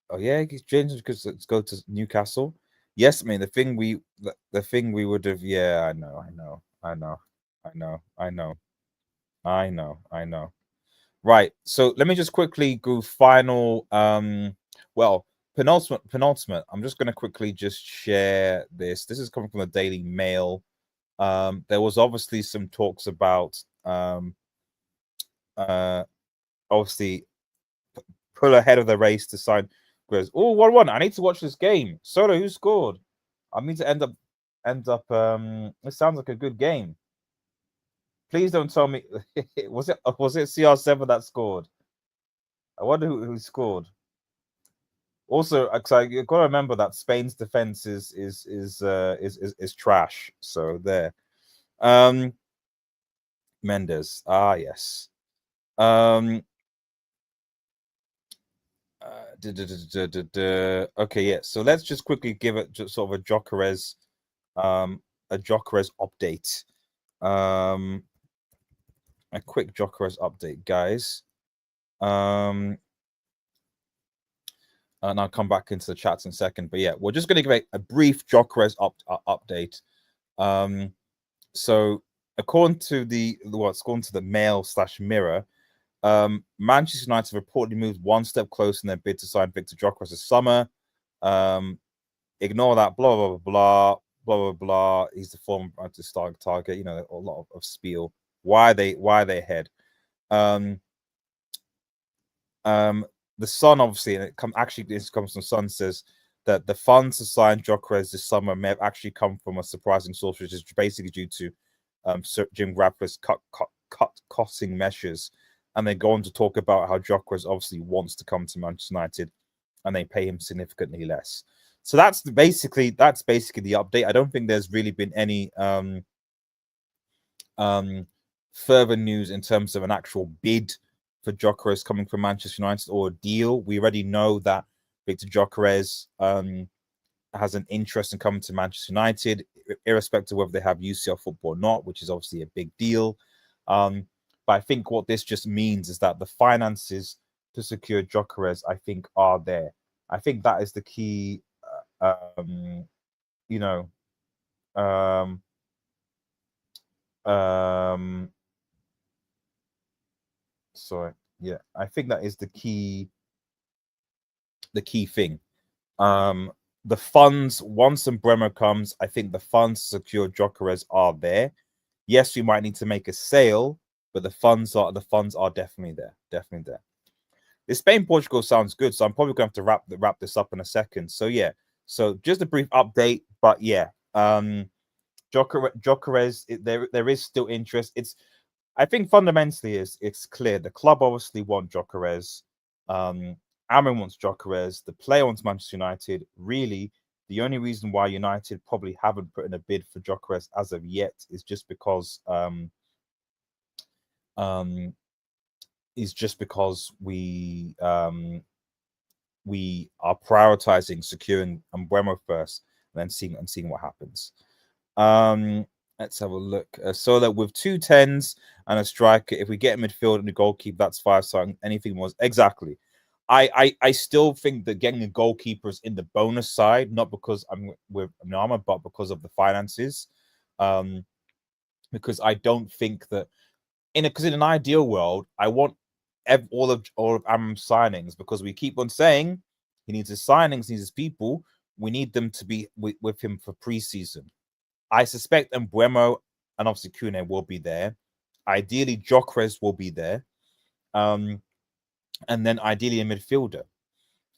Oh yeah, James, because let's go to Newcastle. Yes, I mean the thing we would have. Yeah, I know. Right. So let me just quickly go final. Well, penultimate. I'm just going to quickly just share this. This is coming from the Daily Mail. There was obviously some talks about obviously pull ahead of the race to sign. Goes, oh, 1-1. I need to watch this game. Solo, who scored? I need to end up. It sounds like a good game. Please don't tell me. was it CR7 that scored? I wonder who scored. Also, because you got to remember that Spain's defense is trash. So there, Mendes. Ah, yes. Okay, yeah. So let's just quickly give it just sort of a Gyökeres update. A quick Gyökeres update, guys. And I'll come back into the chats in a second. But yeah, we're just going to give a brief Gyökeres update. So according to the Mail/Mirror, Manchester United reportedly moved one step closer in their bid to sign Viktor Gyokeres this summer. Ignore that. Blah blah blah blah blah blah. He's the former starting target. A lot of spiel. Why they ahead? The Sun, obviously, and this comes from Sun, says that the funds to sign Gyökeres this summer may have actually come from a surprising source, which is basically due to Sir Jim Ratcliffe's cutting measures. And they go on to talk about how Gyökeres obviously wants to come to Manchester United, and they pay him significantly less. So that's basically the update. I don't think there's really been any further news in terms of an actual bid for Gyökeres coming from Manchester United or a deal. We already know that Viktor Gyokeres has an interest in coming to Manchester United, irrespective of whether they have UCL football or not, which is obviously a big deal. But I think what this just means is that the finances to secure Gyökeres, I think, are there. I think that is the key. You know, sorry, yeah, I think that is the key thing. The funds, once Mbeumo comes, I think the funds to secure Gyökeres are there. Yes, we might need to make a sale, but the funds are definitely there. Definitely there. This Spain Portugal sounds good, so I'm probably going to have to wrap this up in a second. So yeah, so just a brief update, but yeah, Gyökeres, there is still interest. I think fundamentally it's clear the club obviously want Gyökeres. Amon wants Gyökeres. The player wants Manchester United. Really, the only reason why United probably haven't put in a bid for Gyökeres as of yet is just because we are prioritizing securing Mbeumo first, and then seeing what happens. Let's have a look. So that with 2 10s and a striker, if we get a midfield and a goalkeeper, that's 5-star. Anything more exactly. I still think that getting a goalkeeper is in the bonus side, not because I'm with Nama, but because of the finances. Because I don't think that in an ideal world, I want all of Amram's signings, because we keep on saying he needs his signings, needs his people. We need them to be with him for preseason. I suspect Mbeumo and obviously Kune will be there. Ideally, Gyökeres will be there. And then ideally a midfielder.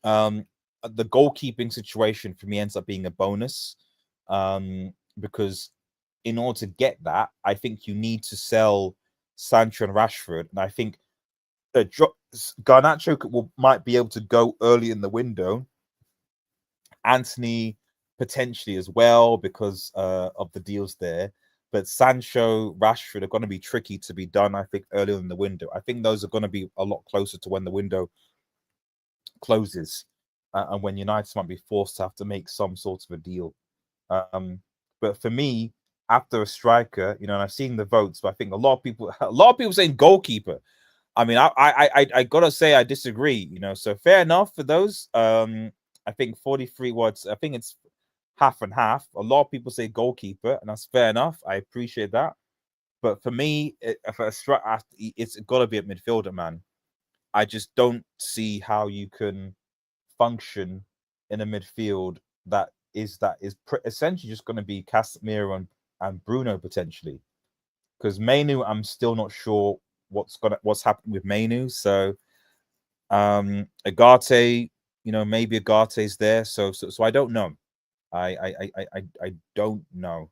The goalkeeping situation for me ends up being a bonus, because in order to get that, I think you need to sell Sancho and Rashford, and I think Garnacho might be able to go early in the window. Anthony potentially as well because of the deals there. But Sancho, Rashford are going to be tricky to be done, I think, earlier in the window. I think those are going to be a lot closer to when the window closes, and when United might be forced to have to make some sort of a deal. But for me, after a striker, and I've seen the votes, but I think a lot of people saying goalkeeper. I mean, I gotta say I disagree. So fair enough for those. I think 43 words. I think it's half and half. A lot of people say goalkeeper, and that's fair enough. I appreciate that. But for me, it's got to be a midfielder, man. I just don't see how you can function in a midfield that is essentially just going to be Casemiro and Bruno potentially. Because Mainu, I'm still not sure what's happening with Mainu. So Agate, maybe Agate's there. So I don't know. I don't know.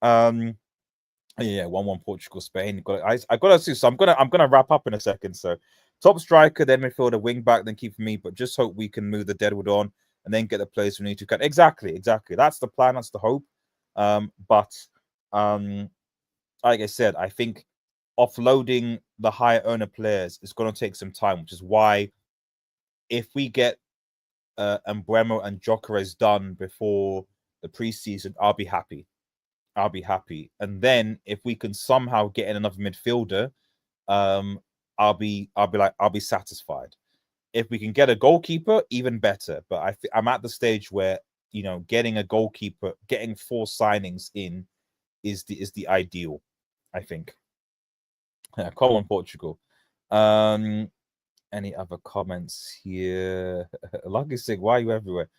Yeah, 1-1 Portugal, Spain. I gotta see. So I'm gonna wrap up in a second. So top striker, then midfielder, wing back, then keep for me. But just hope we can move the deadwood on and then get the players we need to cut. Exactly. That's the plan. That's the hope. But like I said, I think offloading the higher earner players is going to take some time, which is why if we get Mbeumo and Gyökeres done before the preseason, I'll be happy. And then if we can somehow get in another midfielder, I'll be satisfied. If we can get a goalkeeper, even better. But I'm at the stage where getting a goalkeeper, getting 4 signings in is the ideal, I think. Yeah, call on Portugal. Any other comments here? Lucky Sig, why are you everywhere?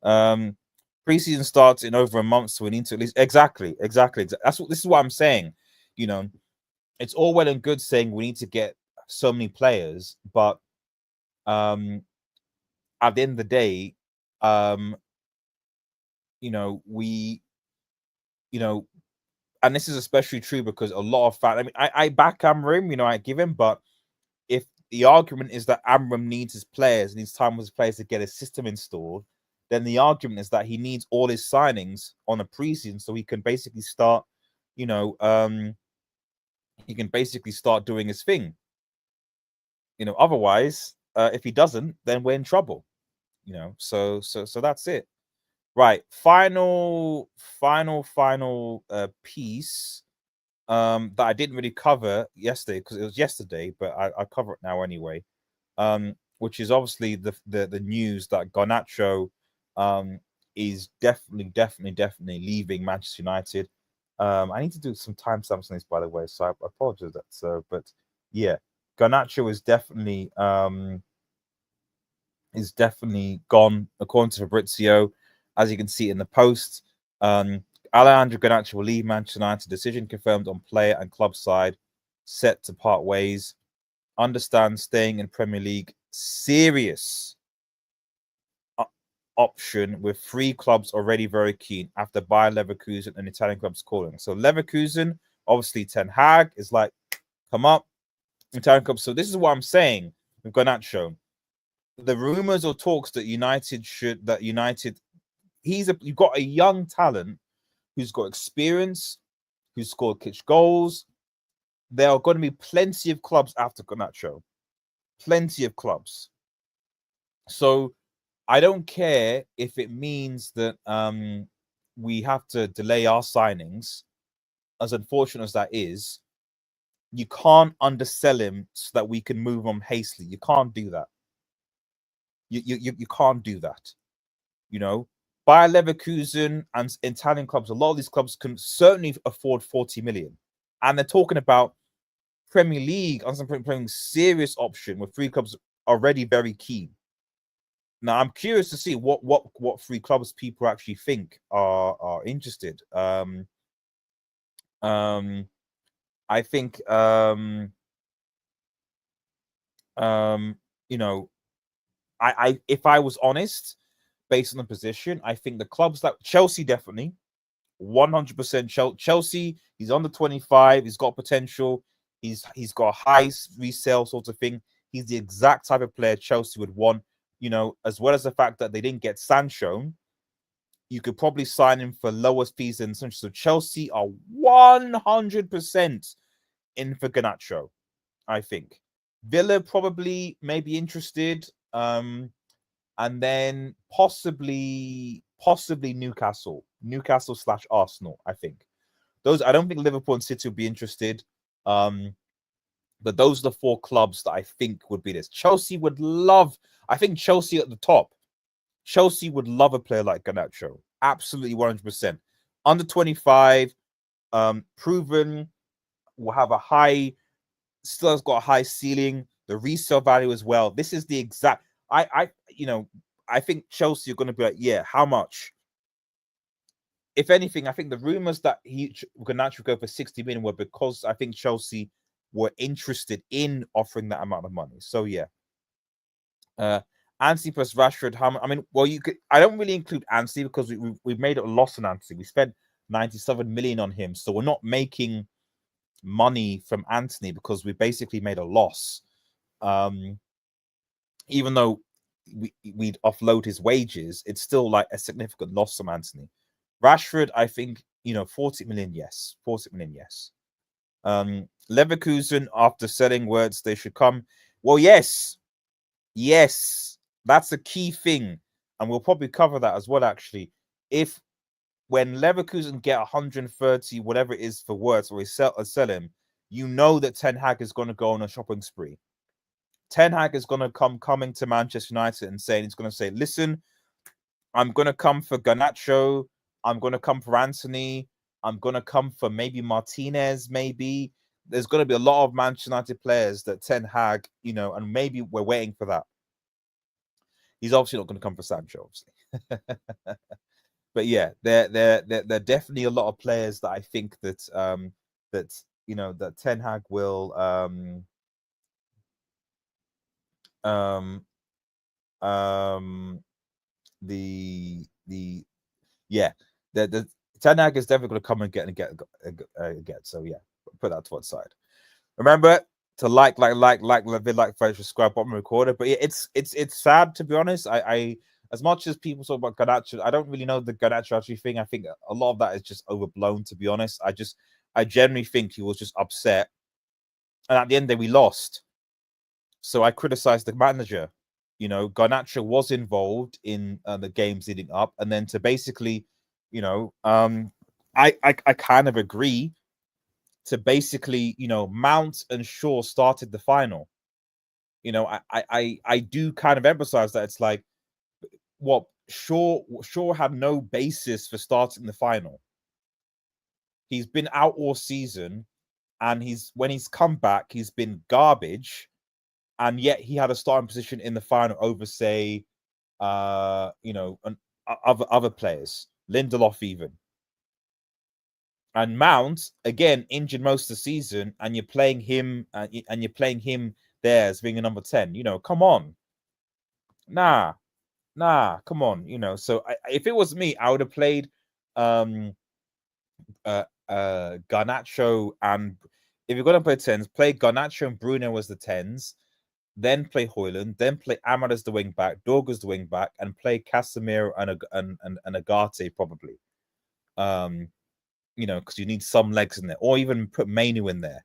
Preseason starts in over a month, so we need to at least exactly. This is what I'm saying. It's all well and good saying we need to get so many players, but at the end of the day, and this is especially true because a lot of fans. I mean, I back Amram, I give him, but if the argument is that Amram needs his players, needs time with his players to get his system installed, then the argument is that he needs all his signings on a preseason so he can basically start, he can basically start doing his thing. Otherwise, if he doesn't, then we're in trouble. So that's it. Right, final piece that I didn't really cover yesterday because it was yesterday, but I cover it now anyway. Which is obviously the news that Garnacho is definitely leaving Manchester United. I need to do some timestamps on this, by the way, so I apologize that. So, but yeah, Garnacho is definitely gone, according to Fabrizio, as you can see in the post. Alejandro Garnacho will leave Manchester United. Decision confirmed on player and club side. Set to part ways. Understand staying in Premier League. Serious option with 3 clubs already very keen after Bayer Leverkusen and Italian clubs calling. So Leverkusen, obviously Ten Hag is like, come up, Italian clubs. So this is what I'm saying with Garnacho. The rumors or talks that United you've got a young talent who's got experience, who's scored goals. There are going to be plenty of clubs after Garnacho. Plenty of clubs. So I don't care if it means that we have to delay our signings, as unfortunate as that is. You can't undersell him so that we can move on hastily. You can't do that. You can't do that. You know, Bayer Leverkusen and Italian clubs, a lot of these clubs can certainly afford 40 million. And they're talking about Premier League on some playing serious option with 3 clubs already very keen. Now I'm curious to see what 3 clubs people actually think are interested. I think you know, I if I was honest, based on the position, I think the clubs that Chelsea definitely 100% Chelsea. He's under 25. He's got potential. He's got a high resale sort of thing. He's the exact type of player Chelsea would want. You know, as well as the fact that they didn't get Sancho, you could probably sign him for lower fees than Sancho. So Chelsea are 100% in for Garnacho, I think. Villa probably may be interested. And then possibly Newcastle / Arsenal. I think those. I don't think Liverpool and City will be interested. But those are the 4 clubs that I think would be this. Chelsea would love. I think Chelsea at the top. Chelsea would love a player like Garnacho. Absolutely 100%. Under 25, proven, will have a high, still has got a high ceiling. The resale value as well. This is the exact. I think Chelsea are going to be like, yeah, how much? If anything, I think the rumors that Garnacho go for 60 million were because I think Chelsea were interested in offering that amount of money. So yeah. Anthony plus Rashford. I mean, well, you could. I don't really include Anthony because we've made a loss on Anthony. We spent 97 million on him, so we're not making money from Anthony because we basically made a loss. Even though we'd offload his wages, it's still like a significant loss from Anthony. Rashford, I think, 40 million, yes. 40 million, yes. Leverkusen, after selling words, they should come. Well, yes. Yes. That's a key thing. And we'll probably cover that as well, actually. When Leverkusen get 130, whatever it is for words, or sell him, you know that Ten Hag is going to go on a shopping spree. Ten Hag is going to coming to Manchester United and saying, he's going to say, listen, I'm going to come for Garnacho. I'm going to come for Anthony. I'm going to come for maybe Martinez, maybe. There's going to be a lot of Manchester United players that Ten Hag, and maybe we're waiting for that. He's obviously not going to come for Sancho, obviously. But yeah, there are definitely a lot of players that I think that that Ten Hag will the Ten Hag is definitely going to come and get. So yeah, put that to one side. Remember to like, subscribe, button recorder. But yeah, it's sad, to be honest. I as much as people talk about Garnacho, I don't really know the Garnacho actually thing. I think a lot of that is just overblown, to be honest. I genuinely think he was just upset, and at the end, we lost. So I criticized the manager. You know, Garnacho was involved in the games leading up, and then to basically, you know, I kind of agree to basically, you know, Mount and Shaw started the final. You know, I do kind of emphasize that it's like what Shaw had no basis for starting the final. He's been out all season, and when he's come back, he's been garbage, and yet he had a starting position in the final over, say, you know, other players, Lindelof even. And Mount again injured most of the season, and you're playing him, and you're playing him there as being a number 10. You know, come on, nah, come on. You know, so if it was me, I would have played Garnacho, and if you're gonna play 10s, play Garnacho and Bruno as the 10s, then play Højlund, then play Ahmad as the wing back, Dorg as the wing back, and play Casemiro and Agate probably. You know, because you need some legs in there, or even put Mainu in there.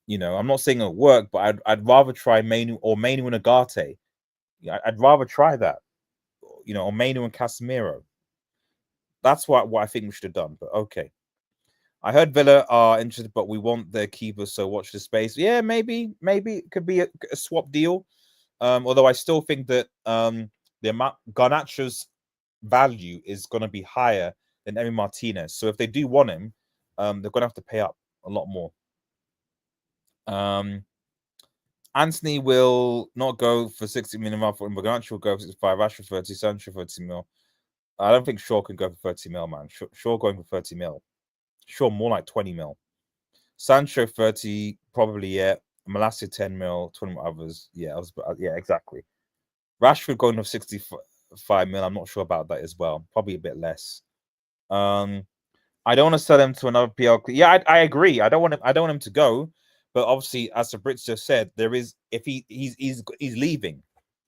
You know, I'm not saying it'll work, but I'd rather try Mainu or Mainu and Agate. Yeah, I'd rather try that. You know, or Mainu and Casemiro. That's what I think we should have done. But okay. I heard Villa are interested, but we want their keeper, so watch the space. Yeah, maybe it could be a swap deal. Although I still think that the amount Garnacho's value is going to be higher than Emi Martinez. So if they do want him, they're going to have to pay up a lot more. Anthony will not go for 60 million, but Garnacho will go for 65. Rashford 30, Sancho 30 mil. I don't think Shaw can go for 30 mil, man. Shaw going for 30 mil. Sure, more like 20 mil. Sancho 30, probably, yeah. Malacia 10 mil, 20 mil others. Yeah, yeah, exactly. Rashford going for 65 mil. I'm not sure about that as well. Probably a bit less. I don't want to sell him to another PL. Yeah, I agree. I don't want him to go. But obviously, as the Brits just said, there is, if he's leaving,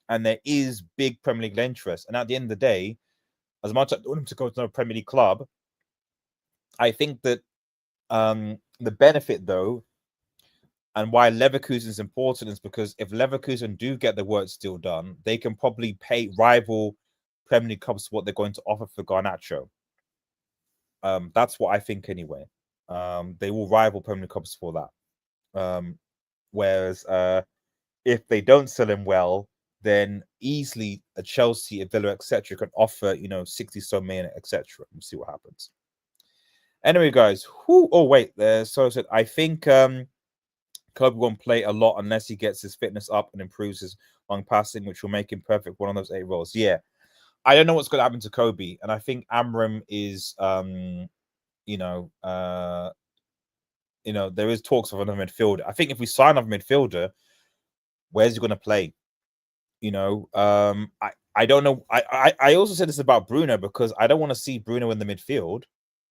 and there is big Premier League interest. And at the end of the day, as much as I want him to go to another Premier League club, I think that the benefit, though, and why Leverkusen is important is because if Leverkusen do get the work still done, they can probably rival Premier League clubs what they're going to offer for Garnacho. That's what I think anyway. They will rival Premier League clubs for that. Whereas if they don't sell him well, then easily a Chelsea, a Villa, etc., can offer 60 some million, etc. We'll see what happens. Anyway, guys. Oh wait, so said I think Kobe won't play a lot unless he gets his fitness up and improves his long passing, which will make him perfect one of those 8 roles. Yeah, I don't know what's going to happen to Kobe, and I think Amram is, there is talks of another midfielder. I think if we sign off midfielder, where's he going to play? I don't know. I also said this about Bruno because I don't want to see Bruno in the midfield,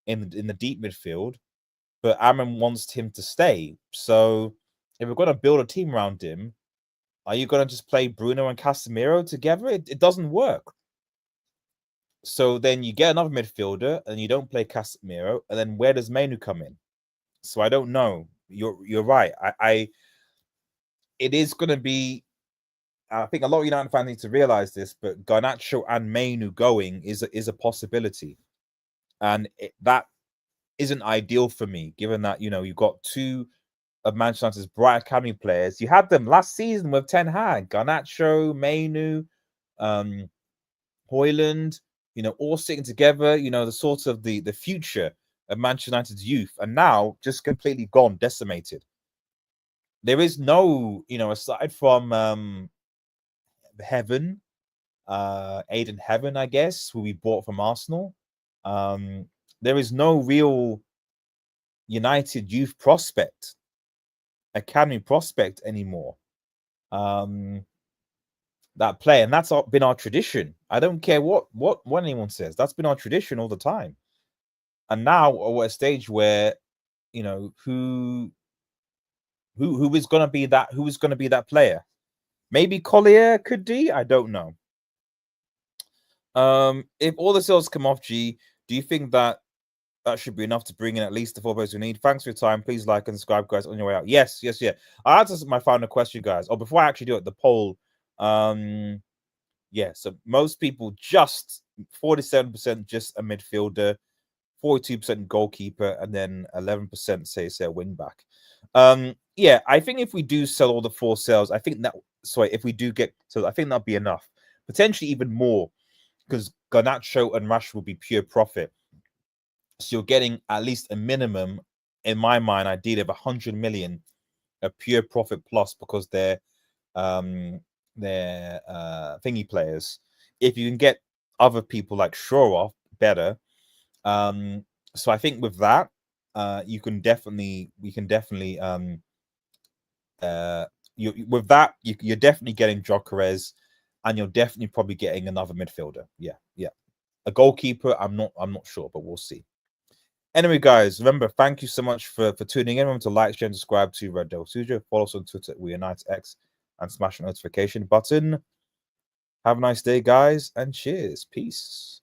in the deep midfield, but Amram wants him to stay. So if we're going to build a team around him, are you going to just play Bruno and Casemiro together? It doesn't work. So then you get another midfielder and you don't play Casemiro, and then where does Mainu come in? So I don't know. You're right. It is going to be. I think a lot of United fans need to realize this, but Garnacho and Mainu going is a possibility, and that isn't ideal for me, given that you've got 2 of Manchester United's bright academy players. You had them last season with Ten Hag, Garnacho, Mainu, Højlund, all sitting together. The sort of the future of Manchester United's youth, and now just completely gone, decimated. There is no, aside from Heaven, Aiden Heaven, I guess, who we bought from Arsenal. There is no real United youth prospect, academy prospect anymore. That play, and that's been our tradition. I don't care what anyone says. That's been our tradition all the time. And now we're at a stage where, who is going to be that? Who is going to be that player? Maybe Collier could be. I don't know. If all the sales come off, G, do you think that should be enough to bring in at least the 4 players we need? Thanks for your time. Please like and subscribe, guys, on your way out. Yes. I answered my final question, guys. Before I actually do it, the poll Yeah, so most people just 47% just a midfielder, 42% goalkeeper, and then 11% say a wing back. Yeah, I think if we do sell all the 4 sales, I think that if we do get so I think that'll be enough. Potentially even more, because Garnacho and Rashford will be pure profit. So you're getting at least a minimum, in my mind, ideally of 100 million, a pure profit plus, because they're thingy players. If you can get other people like Shaw off, better. So I think with that, we can definitely with that you're definitely getting Gyökeres, and you're definitely probably getting another midfielder. Yeah. A goalkeeper, I'm not sure, but we'll see. Anyway, guys, remember, thank you so much for tuning in. Remember to like, share, and subscribe to Red Devil Studio. Follow us on Twitter at WeUniteX, and smash the notification button. Have a nice day, guys, and cheers. Peace.